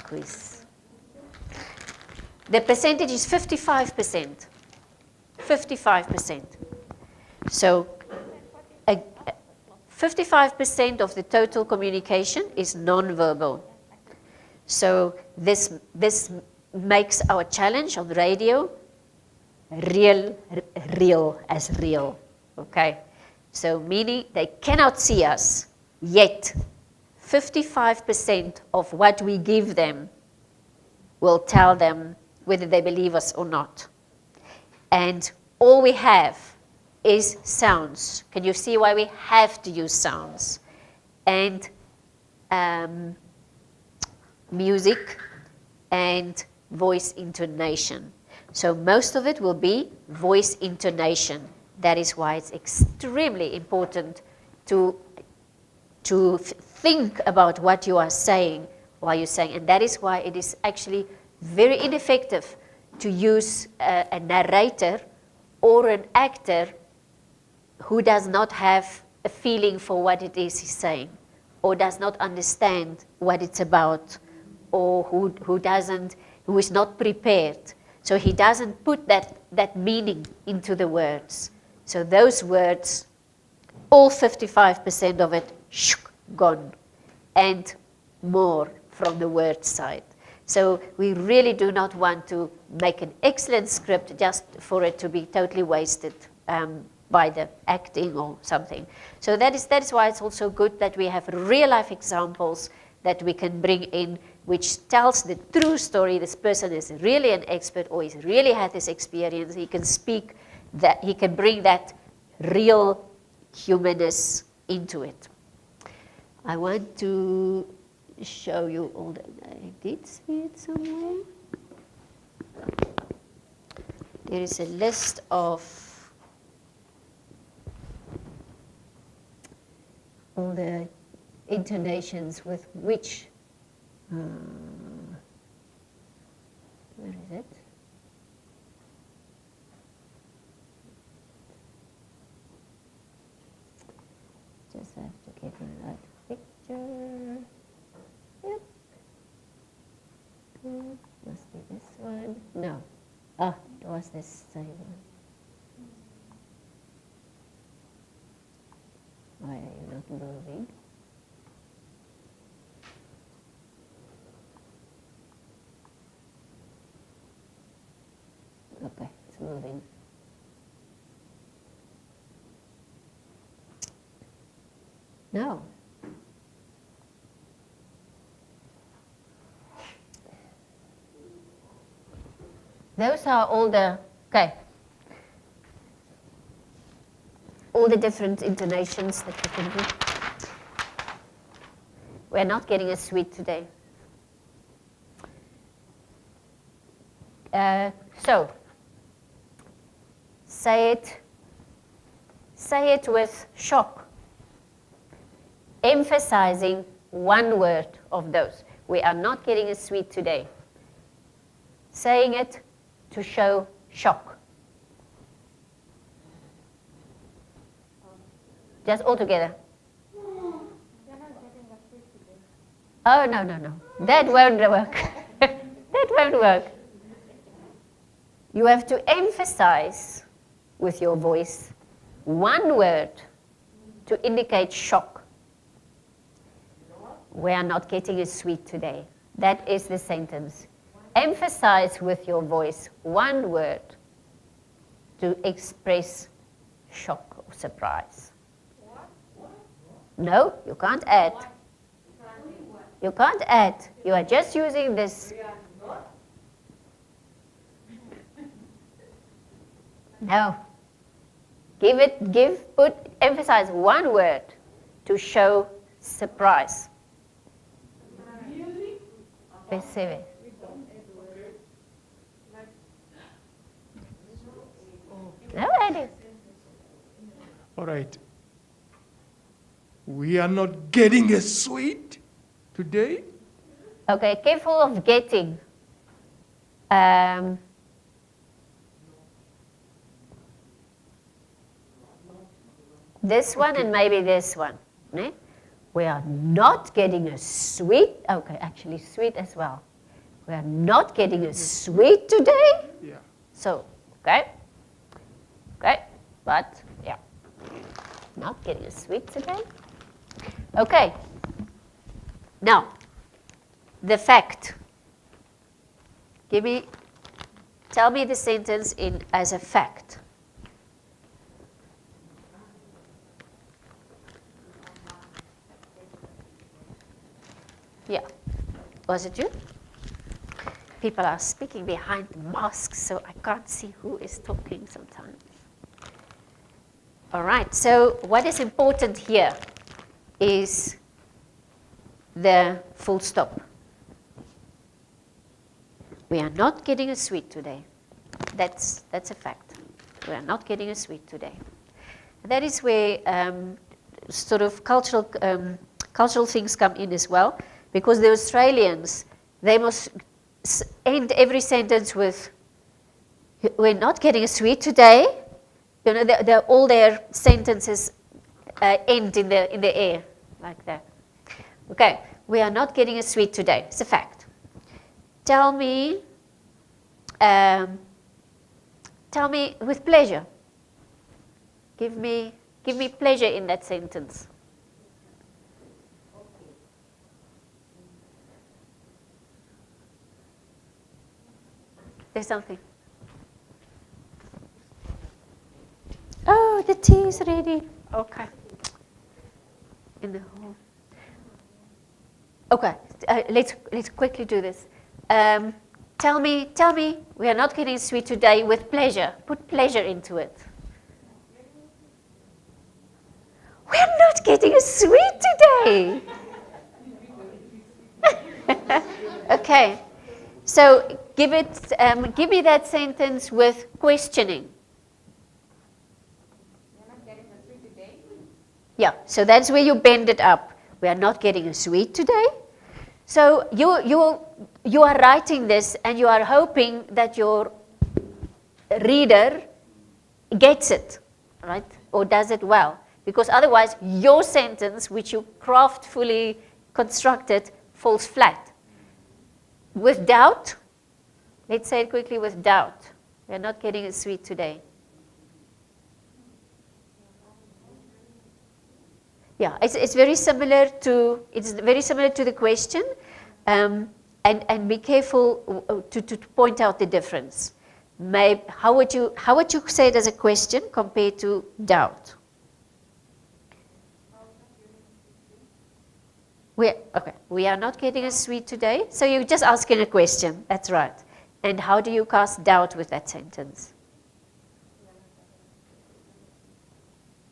quiz. The percentage is 55%. 55%. So 55% of the total communication is non-verbal. So this makes our challenge on radio real as real. Okay? So meaning they cannot see us, yet 55% of what we give them will tell them whether they believe us or not. And all we have is sounds. Can you see why we have to use sounds? And music and voice intonation. So most of it will be voice intonation. That is why it's extremely important to think about what you are saying while you're saying. And that is why it is actually very ineffective to use a narrator or an actor who does not have a feeling for what it is he's saying, or does not understand what it's about, or who is not prepared. So he doesn't put that meaning into the words. So those words, all 55% of it, gone, and more from the word side. So we really do not want to make an excellent script just for it to be totally wasted by the acting or something. So that is why it's also good that we have real life examples that we can bring in, which tells the true story. This person is really an expert, or he's really had this experience. He can speak that, he can bring that real humanness into it. I want to show you all that. I did see it somewhere. There is a list of all the intonations with which, where is it? Just have to get the right picture. Yep. Must be this one. No. Ah, it was this same one. Why are you not moving? Okay, it's moving. No. Those are all the, okay, all the different intonations that you can do. We're not getting a sweet today. So, say it with shock, emphasizing one word of those. We are not getting a sweet today. Saying it to show shock. Just all together. Oh, no, no, no. That won't work. That won't work. You have to emphasize with your voice one word to indicate shock. We are not getting a sweet today. That is the sentence. Emphasize with your voice one word to express shock or surprise. No, you can't add. You can't add. You are just using this. No. Emphasize one word to surprise. Percebe. No idea. All right. We are not getting a sweet today. Okay, careful of getting. This one and maybe this one. Ne? We are not getting a sweet. Okay, actually sweet as well. We are not getting a sweet today. Yeah. So, okay. Okay, but yeah. Not getting a sweet today. Okay. Now, the fact. Tell me the sentence as a fact. Yeah. Was it you? People are speaking behind masks, so I can't see who is talking sometimes. All right, so what is important here is the full stop. We are not getting a sweet today. That's a fact. We are not getting a sweet today. That is where sort of cultural things come in as well, because the Australians, they must end every sentence with, "We're not getting a sweet today." You know, all their sentences end in the air like that. Okay, we are not getting a sweet today. It's a fact. Tell me with pleasure. Give me pleasure in that sentence. There's something. Oh, the tea is ready. Okay. In the hall. Okay, let's quickly do this. Tell me, we are not getting sweet today with pleasure. Put pleasure into it. We are not getting a sweet today. Okay, so give me that sentence with questioning. Yeah, so that's where you bend it up. We are not getting a sweet today. So you are writing this and you are hoping that your reader gets it, right? Or does it well. Because otherwise your sentence, which you craftfully constructed, falls flat. With doubt, let's say it quickly, with doubt. We are not getting a sweet today. Yeah, it's very similar to the question, and be careful to point out the difference. How would you say it as a question compared to doubt? We are not getting a sweet today. So you're just asking a question. That's right. And how do you cast doubt with that sentence?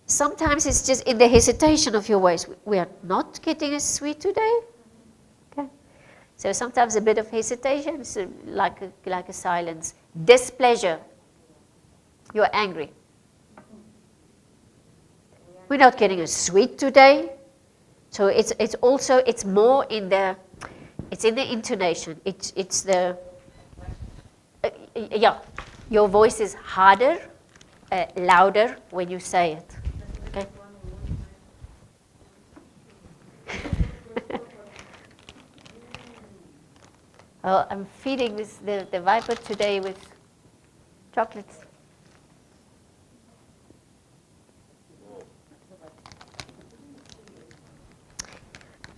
Sometimes it's just in the hesitation of your voice. We are not getting a sweet today. Okay. So sometimes a bit of hesitation is like a silence. Displeasure. You're angry. We're not getting a sweet today. So it's more in the It's in the intonation. It's the, yeah, your voice is harder, louder when you say it. Okay? Oh, I'm feeding the viper today with chocolates.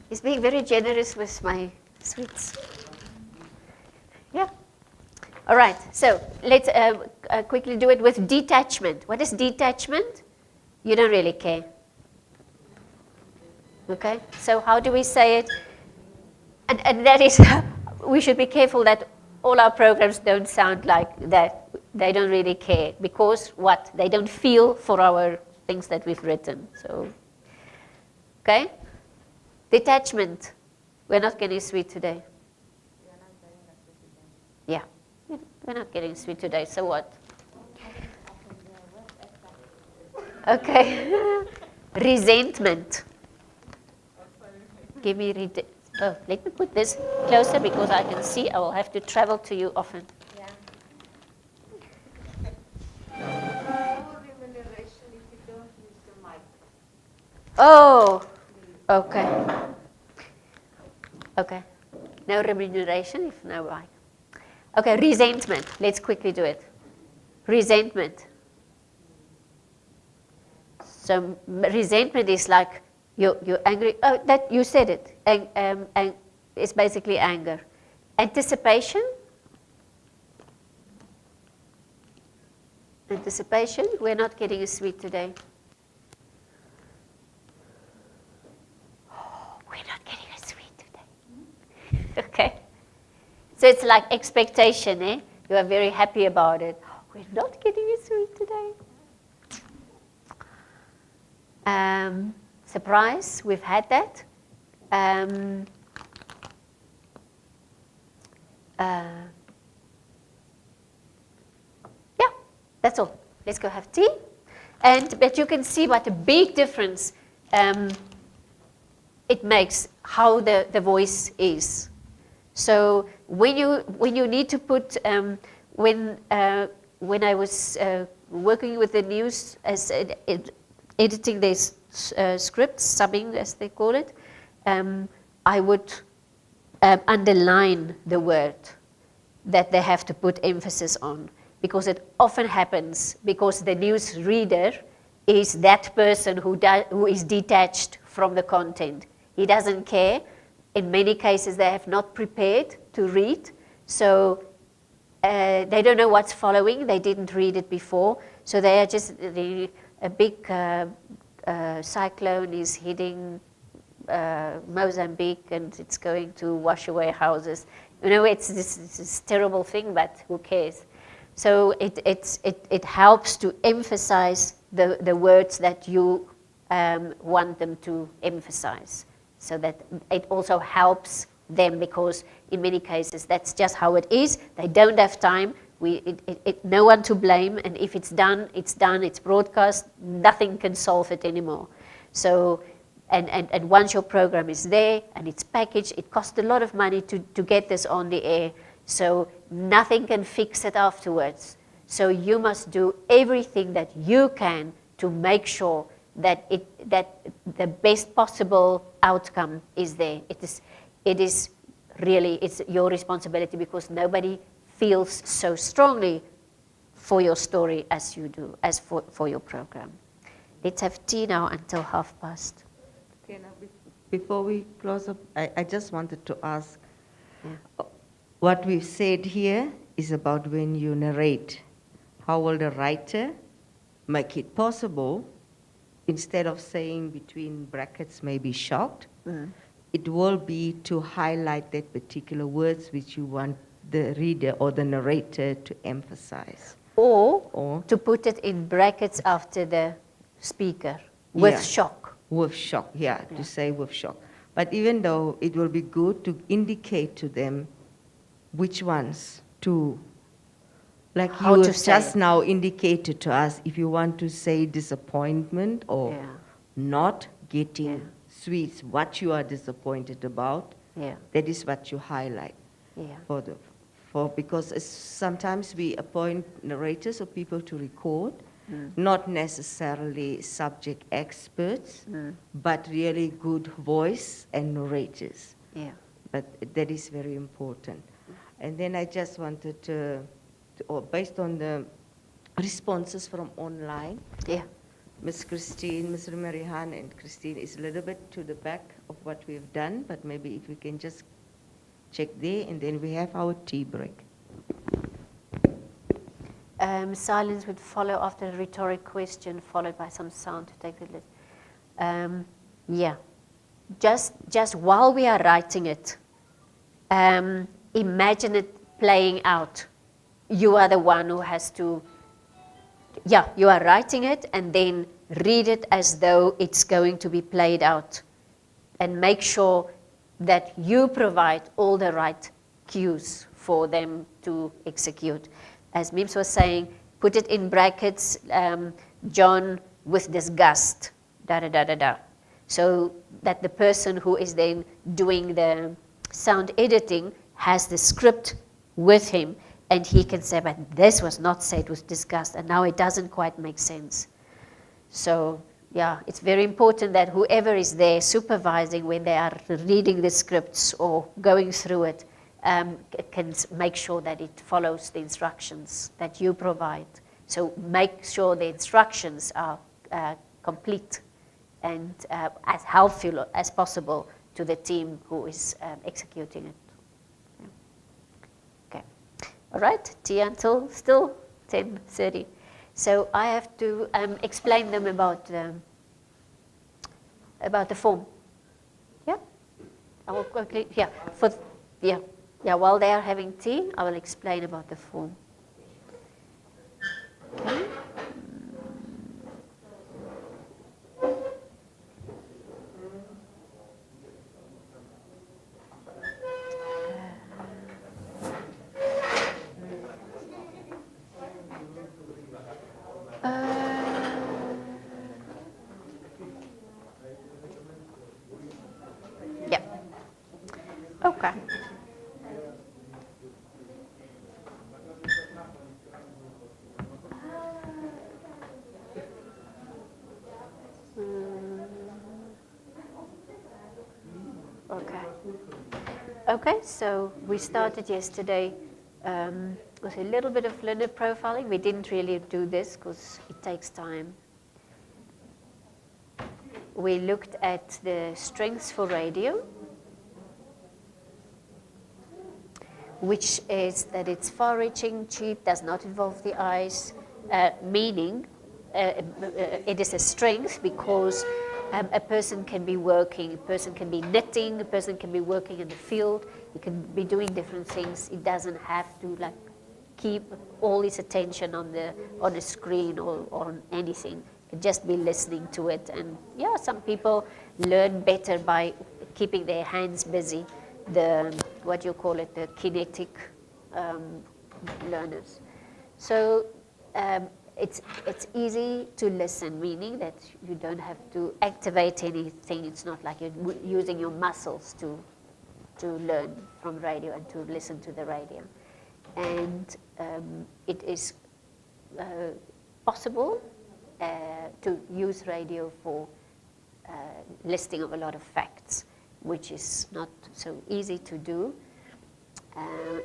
He's being very generous with my sweets. Yeah. All right, so let's quickly do it with detachment. What is detachment? You don't really care. Okay, so how do we say it? And that is, we should be careful that all our programs don't sound like that. They don't really care because what? They don't feel for our things that we've written. So, okay? Detachment. We're not getting sweet today. Yeah, we're not getting sweet today, so what? Okay. Resentment. Give me oh, let me put this closer because I can see I will have to travel to you often. Oh, okay. Okay. No remuneration if no mic. Okay, resentment. Let's quickly do it. Resentment. So resentment is like you're angry. Oh, that you said it. It's basically anger. Anticipation. Anticipation. We're not getting a sweet today. Oh, we're not getting a sweet today. Okay. So it's like expectation, eh? You are very happy about it. We're not getting a sweet today. Surprise, we've had that. Yeah, that's all. Let's go have tea. But you can see what a big difference it makes how the voice is. So when you need to put when I was working with the news as editing these scripts, subbing as they call it, I would underline the word that they have to put emphasis on, because it often happens because the news reader is that person who is detached from the content. He doesn't care. In many cases, they have not prepared to read, so they don't know what's following. They didn't read it before, so they are just a big cyclone is hitting Mozambique, and it's going to wash away houses. You know, it's this terrible thing, but who cares? So it helps to emphasize the words that you want them to emphasize, so that it also helps them, because in many cases that's just how it is. They don't have time. No one to blame, and if it's done, it's broadcast. Nothing can solve it anymore. So, and once your program is there and it's packaged, it costs a lot of money to get this on the air. So nothing can fix it afterwards. So you must do everything that you can to make sure that the best possible outcome is there. It is really, it's your responsibility, because nobody feels so strongly for your story as you do, as for your program. Let's have tea now until past. Okay, now before we close up, I just wanted to ask, what we've said here is about when you narrate. How will the writer make it possible, instead of saying between brackets maybe shocked, it will be to highlight that particular words which you want the reader or the narrator to emphasize. Or to put it in brackets after the speaker, with shock. With shock, to say with shock. But even though it will be good to indicate to them which ones to, like How you to have say just it. now indicated to us, if you want to say disappointment or not getting sweets, what you are disappointed about, Yeah. That is what you highlight. Yeah. Because sometimes we appoint narrators or people to record, Mm. not necessarily subject experts, Mm. but really good voice and narrators. Yeah. But that is very important. And then I just wanted or based on the responses from online, Yeah. Miss Christine, Ms. Marihan and Christine is a little bit to the back of what we've done, but maybe if we can just check there, and then we have our tea break. Silence would follow after a rhetoric question, followed by some sound to take the list. Yeah. Just while we are writing it, imagine it playing out. You are the one who has to, you are writing it and then read it as though it's going to be played out. And make sure that you provide all the right cues for them to execute. As Mims was saying, put it in brackets, John with disgust, da-da-da-da-da. So that the person who is then doing the sound editing has the script with him, and he can say, but this was not said with disgust, and now it doesn't quite make sense. So, yeah, it's very important that whoever is there supervising when they are reading the scripts or going through it can make sure that it follows the instructions that you provide. So make sure the instructions are complete and as helpful as possible to the team who is executing it. Yeah. Okay. All right, tea until still 10:30. So I have to explain them about the form. Yeah, I will quickly. Yeah. While they are having tea, I will explain about the form. Okay. Yeah. Okay. Okay, so we started yesterday with a little bit of learner profiling. We didn't really do this because it takes time. We looked at the strengths for radio, which is that it's far-reaching, cheap, does not involve the eyes, meaning it is a strength because a person can be working, a person can be knitting, a person can be working in the field, he can be doing different things. It doesn't have to like keep all his attention on the screen or on anything. He can just be listening to it. And yeah, some people learn better by keeping their hands busy. The the kinetic learners. So it's easy to listen, meaning that you don't have to activate anything. It's not like you're using your muscles to learn from radio and to listen to the radio. And it is possible to use radio for listing of a lot of facts, which is not so easy to do.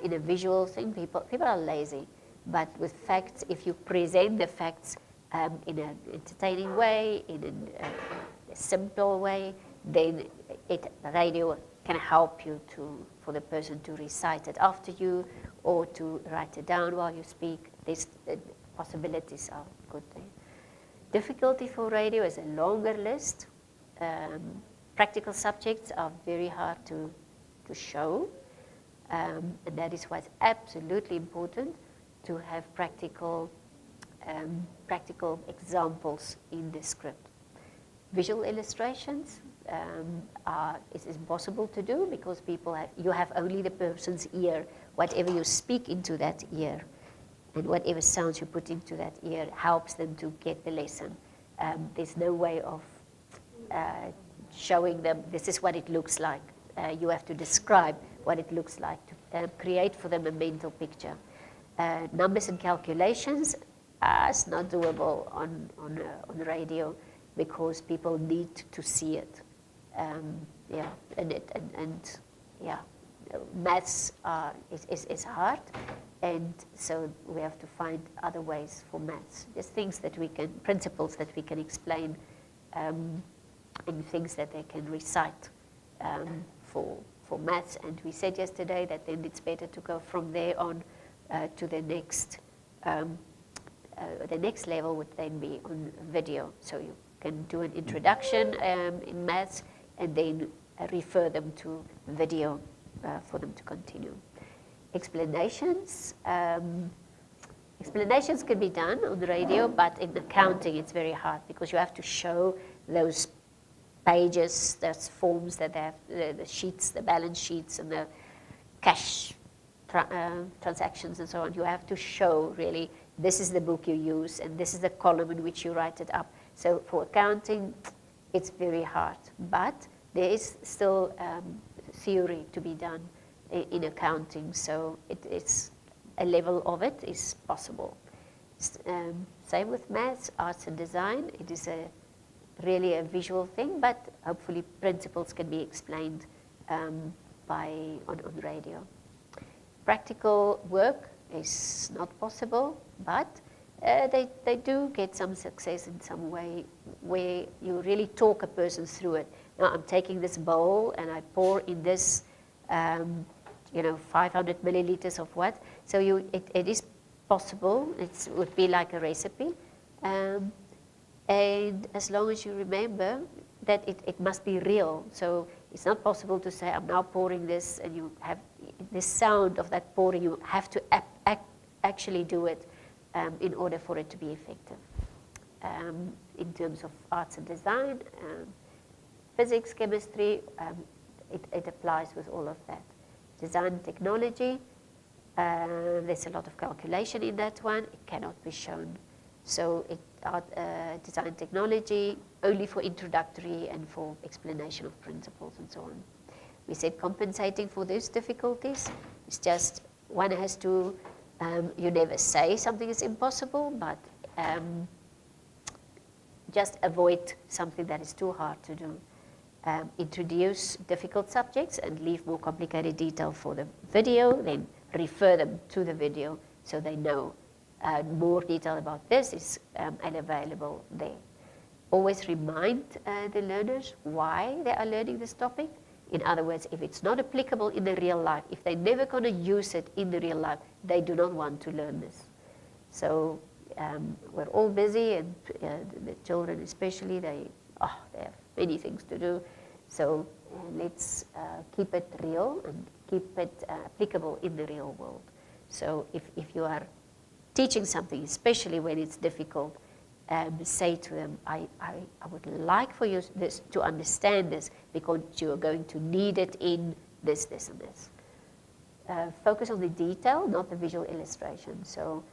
In a visual thing, people are lazy. But with facts, if you present the facts in an entertaining way, in a simple way, then radio can help you for the person to recite it after you or to write it down while you speak. These possibilities are good. Difficulty for radio is a longer list. Practical subjects are very hard to show, and that is why it's absolutely important to have practical examples in the script. Visual illustrations is impossible to do because you have only the person's ear. Whatever you speak into that ear and whatever sounds you put into that ear helps them to get the lesson. There's no way of showing them this is what it looks like. you have to describe what it looks like to create for them a mental picture. Numbers and calculations is not doable on radio because people need to see it. Yeah, and yeah, maths is hard, and so we have to find other ways for maths. There's things that we can, principles that we can explain, and things that they can recite for maths. And we said yesterday that then it's better to go from there on to the next level would then be on video. So you can do an introduction in maths and then refer them to video for them to continue. Explanations. Explanations can be done on the radio, but in accounting it's very hard because you have to show those pages, those forms that they have, the sheets, the balance sheets and the cash transactions and so on. You have to show really this is the book you use and this is the column in which you write it up. So for accounting, it's very hard, but there is still theory to be done in accounting, so it's a level of it is possible. Same with maths, arts and design. It is really a visual thing, but hopefully principles can be explained on radio. Practical work is not possible, but they do get some success in some way where you really talk a person through it. Now I'm taking this bowl and I pour in this 500 milliliters of what. So it is possible. It would be like a recipe. And as long as you remember that it must be real. So it's not possible to say, I'm now pouring this, and you have this sound of that pouring. You have to actually do it in order for it to be effective. In terms of arts and design, physics, chemistry, it applies with all of that. Design technology, there's a lot of calculation in that one. It cannot be shown. So design technology only for introductory and for explanation of principles and so on. We said compensating for those difficulties. It's just one has to, you never say something is impossible, but just avoid something that is too hard to do. Introduce difficult subjects and leave more complicated detail for the video, then refer them to the video so they know more detail about this is available there. Always remind the learners why they are learning this topic. In other words, if it's not applicable in the real life, if they're never going to use it in the real life, they do not want to learn this. So we're all busy, and the children especially, they have many things to do. So let's keep it real and keep it applicable in the real world. So if you are teaching something, especially when it's difficult, say to them, I would like for you to understand this because you are going to need it in this, and this. Focus on the detail, not the visual illustration. So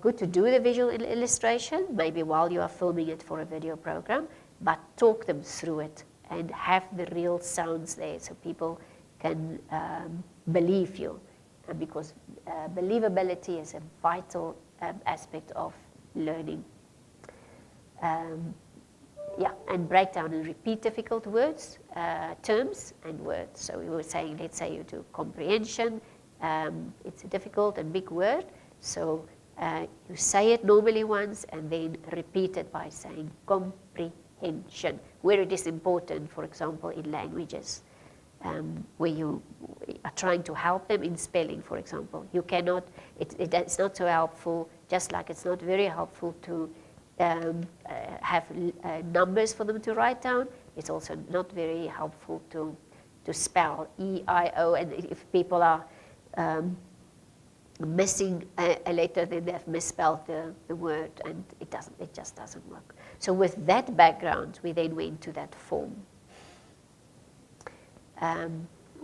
good to do the visual illustration, maybe while you are filming it for a video program, but talk them through it and have the real sounds there so people can believe you. Because believability is a vital aspect of learning. And break down and repeat difficult words, terms and words. So we were saying, let's say you do comprehension. It's a difficult and big word. So you say it normally once and then repeat it by saying comprehension, where it is important, for example, in languages. Where you are trying to help them in spelling, for example. You cannot, it's not so helpful, just like it's not very helpful to have numbers for them to write down. It's also not very helpful to spell E-I-O, and if people are missing a letter, then they've misspelled the word, and it just doesn't work. So with that background, we then went to that form.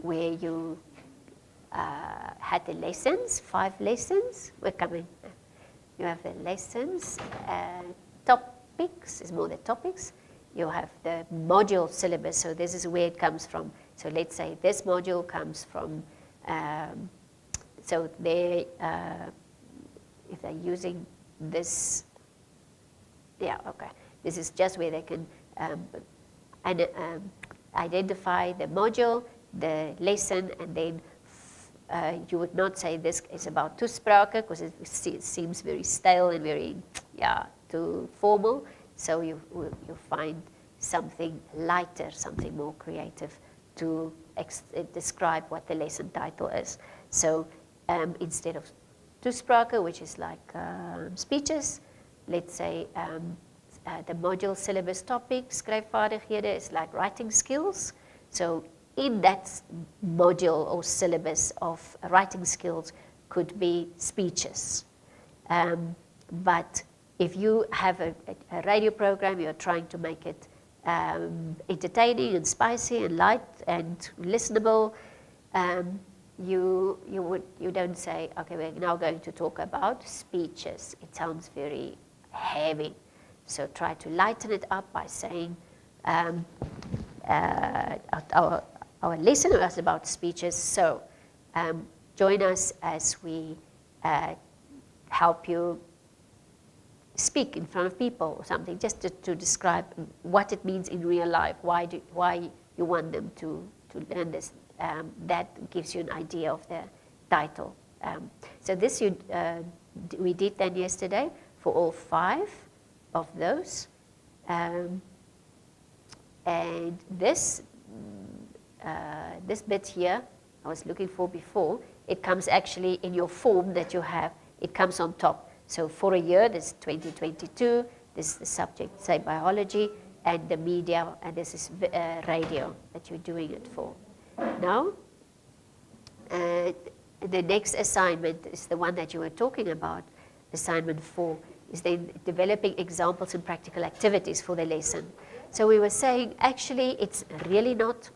Where you had the lessons, 5 lessons. We're coming. You have the lessons. Topics is more the topics. you have the module syllabus, so this is where it comes from. So let's say this module comes from, so they, if they're using this, yeah, okay. This is just where they can identify the module, the lesson, and then you would not say this is about toesprake, because it seems very stale and very, yeah, too formal. So you find something lighter, something more creative to describe what the lesson title is. So instead of toesprake, which is like speeches, let's say the module syllabus topic, skryfvaardighede, is like writing skills. So in that module or syllabus of writing skills could be speeches. But if you have a radio program, you're trying to make it entertaining and spicy and light and listenable, you don't say, okay, we're now going to talk about speeches. It sounds very heavy. So try to lighten it up by saying, our lesson was about speeches, so join us as we help you speak in front of people or something, just to describe what it means in real life, why you want them to learn this. That gives you an idea of the title. So this we did then yesterday for all 5 of those. And this bit here, I was looking for before, it comes actually in your form that you have, it comes on top. So for a year, this is 2022, this is the subject, say biology, and the media, and this is radio that you're doing it for. Now, the next assignment is the one that you were talking about, assignment 4, is then developing examples and practical activities for the lesson. So we were saying, actually, it's really not,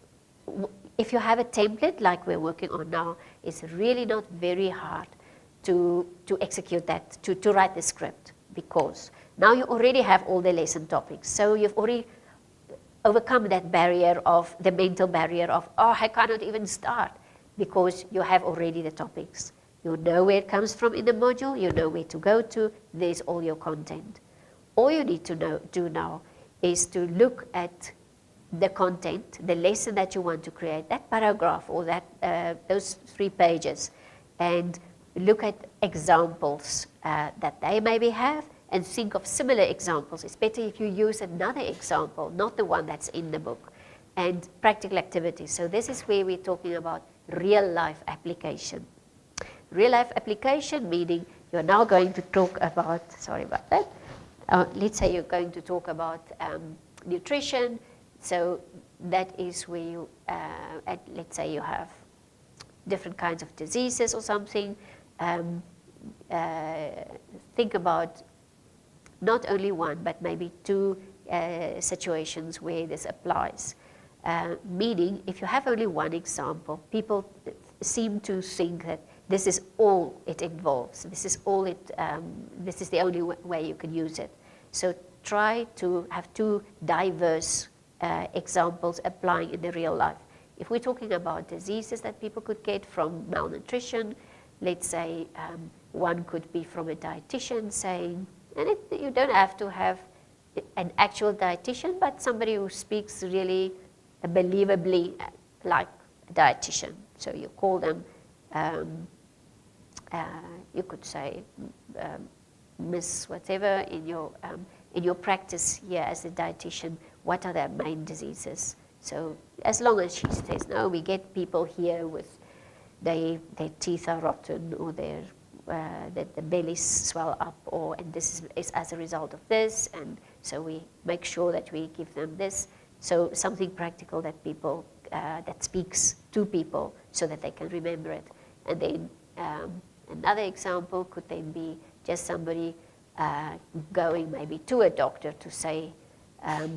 if you have a template like we're working on now, it's really not very hard to execute that, to write the script, because now you already have all the lesson topics. So you've already overcome that barrier of, the mental barrier of, oh, I cannot even start, because you have already the topics. You know where it comes from in the module, you know where to go to, there's all your content. All you need to do now is to look at the content, the lesson that you want to create, that paragraph or that those 3 pages, and look at examples that they maybe have, and think of similar examples. It's better if you use another example, not the one that's in the book, and practical activities. So this is where we're talking about real life application. Real life application meaning you're now going to talk about, sorry about that, let's say you're going to talk about nutrition. So that is where you, let's say you have different kinds of diseases or something. Think about not only one, but maybe 2 situations where this applies. Meaning, if you have only one example, people seem to think that this is all it involves. This is all it. This is the only way you can use it. So try to have 2 diverse examples applying in the real life. If we're talking about diseases that people could get from malnutrition, let's say one could be from a dietitian saying, and you don't have to have an actual dietitian, but somebody who speaks really believably like a dietitian. So you call them, you could say, Miss whatever in your practice here as a dietitian, what are their main diseases? So as long as she says, no, we get people here with their teeth are rotten, or their the bellies swell up, and this is as a result of this, and so we make sure that we give them this. So something practical that people that speaks to people so that they can remember it. And then another example could then be just somebody going maybe to a doctor to say, I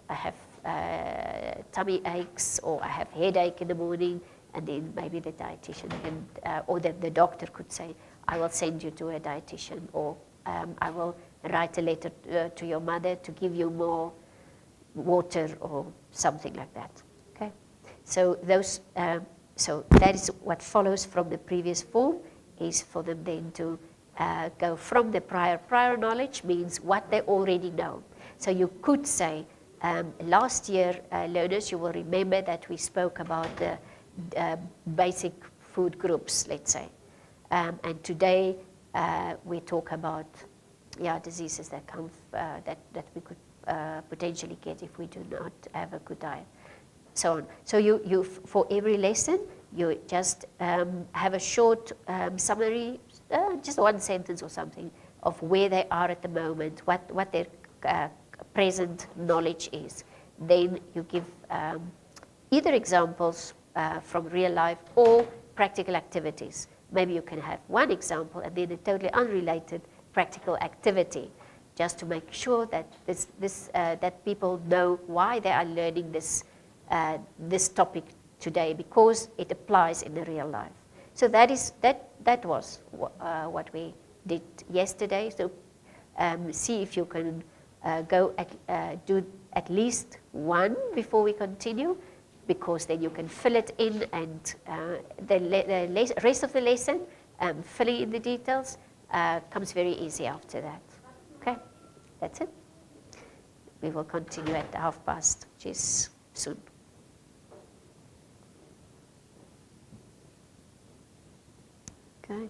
have tummy aches, or I have headache in the morning, and then maybe the dietitian or the doctor could say, I will send you to a dietitian, or I will write a letter to your mother to give you more water or something like that. Okay, so those, so that is what follows from the previous form, is for them then to go from the prior knowledge, means what they already know. So you could say, last year, learners, you will remember that we spoke about the basic food groups, let's say. And today we talk about diseases that come that we could potentially get if we do not have a good diet, so on. So you for every lesson you just have a short summary, just one sentence or something, of where they are at the moment, what their present knowledge is. Then you give either examples from real life or practical activities. Maybe you can have one example and then a totally unrelated practical activity, just to make sure that that people know why they are learning this topic today, because it applies in the real life. So that was what we did yesterday. So see if you can do at least one before we continue, because then you can fill it in, and the rest of the lesson, filling in the details, comes very easy after that. Okay, that's it. We will continue at past, which is soon. Okay.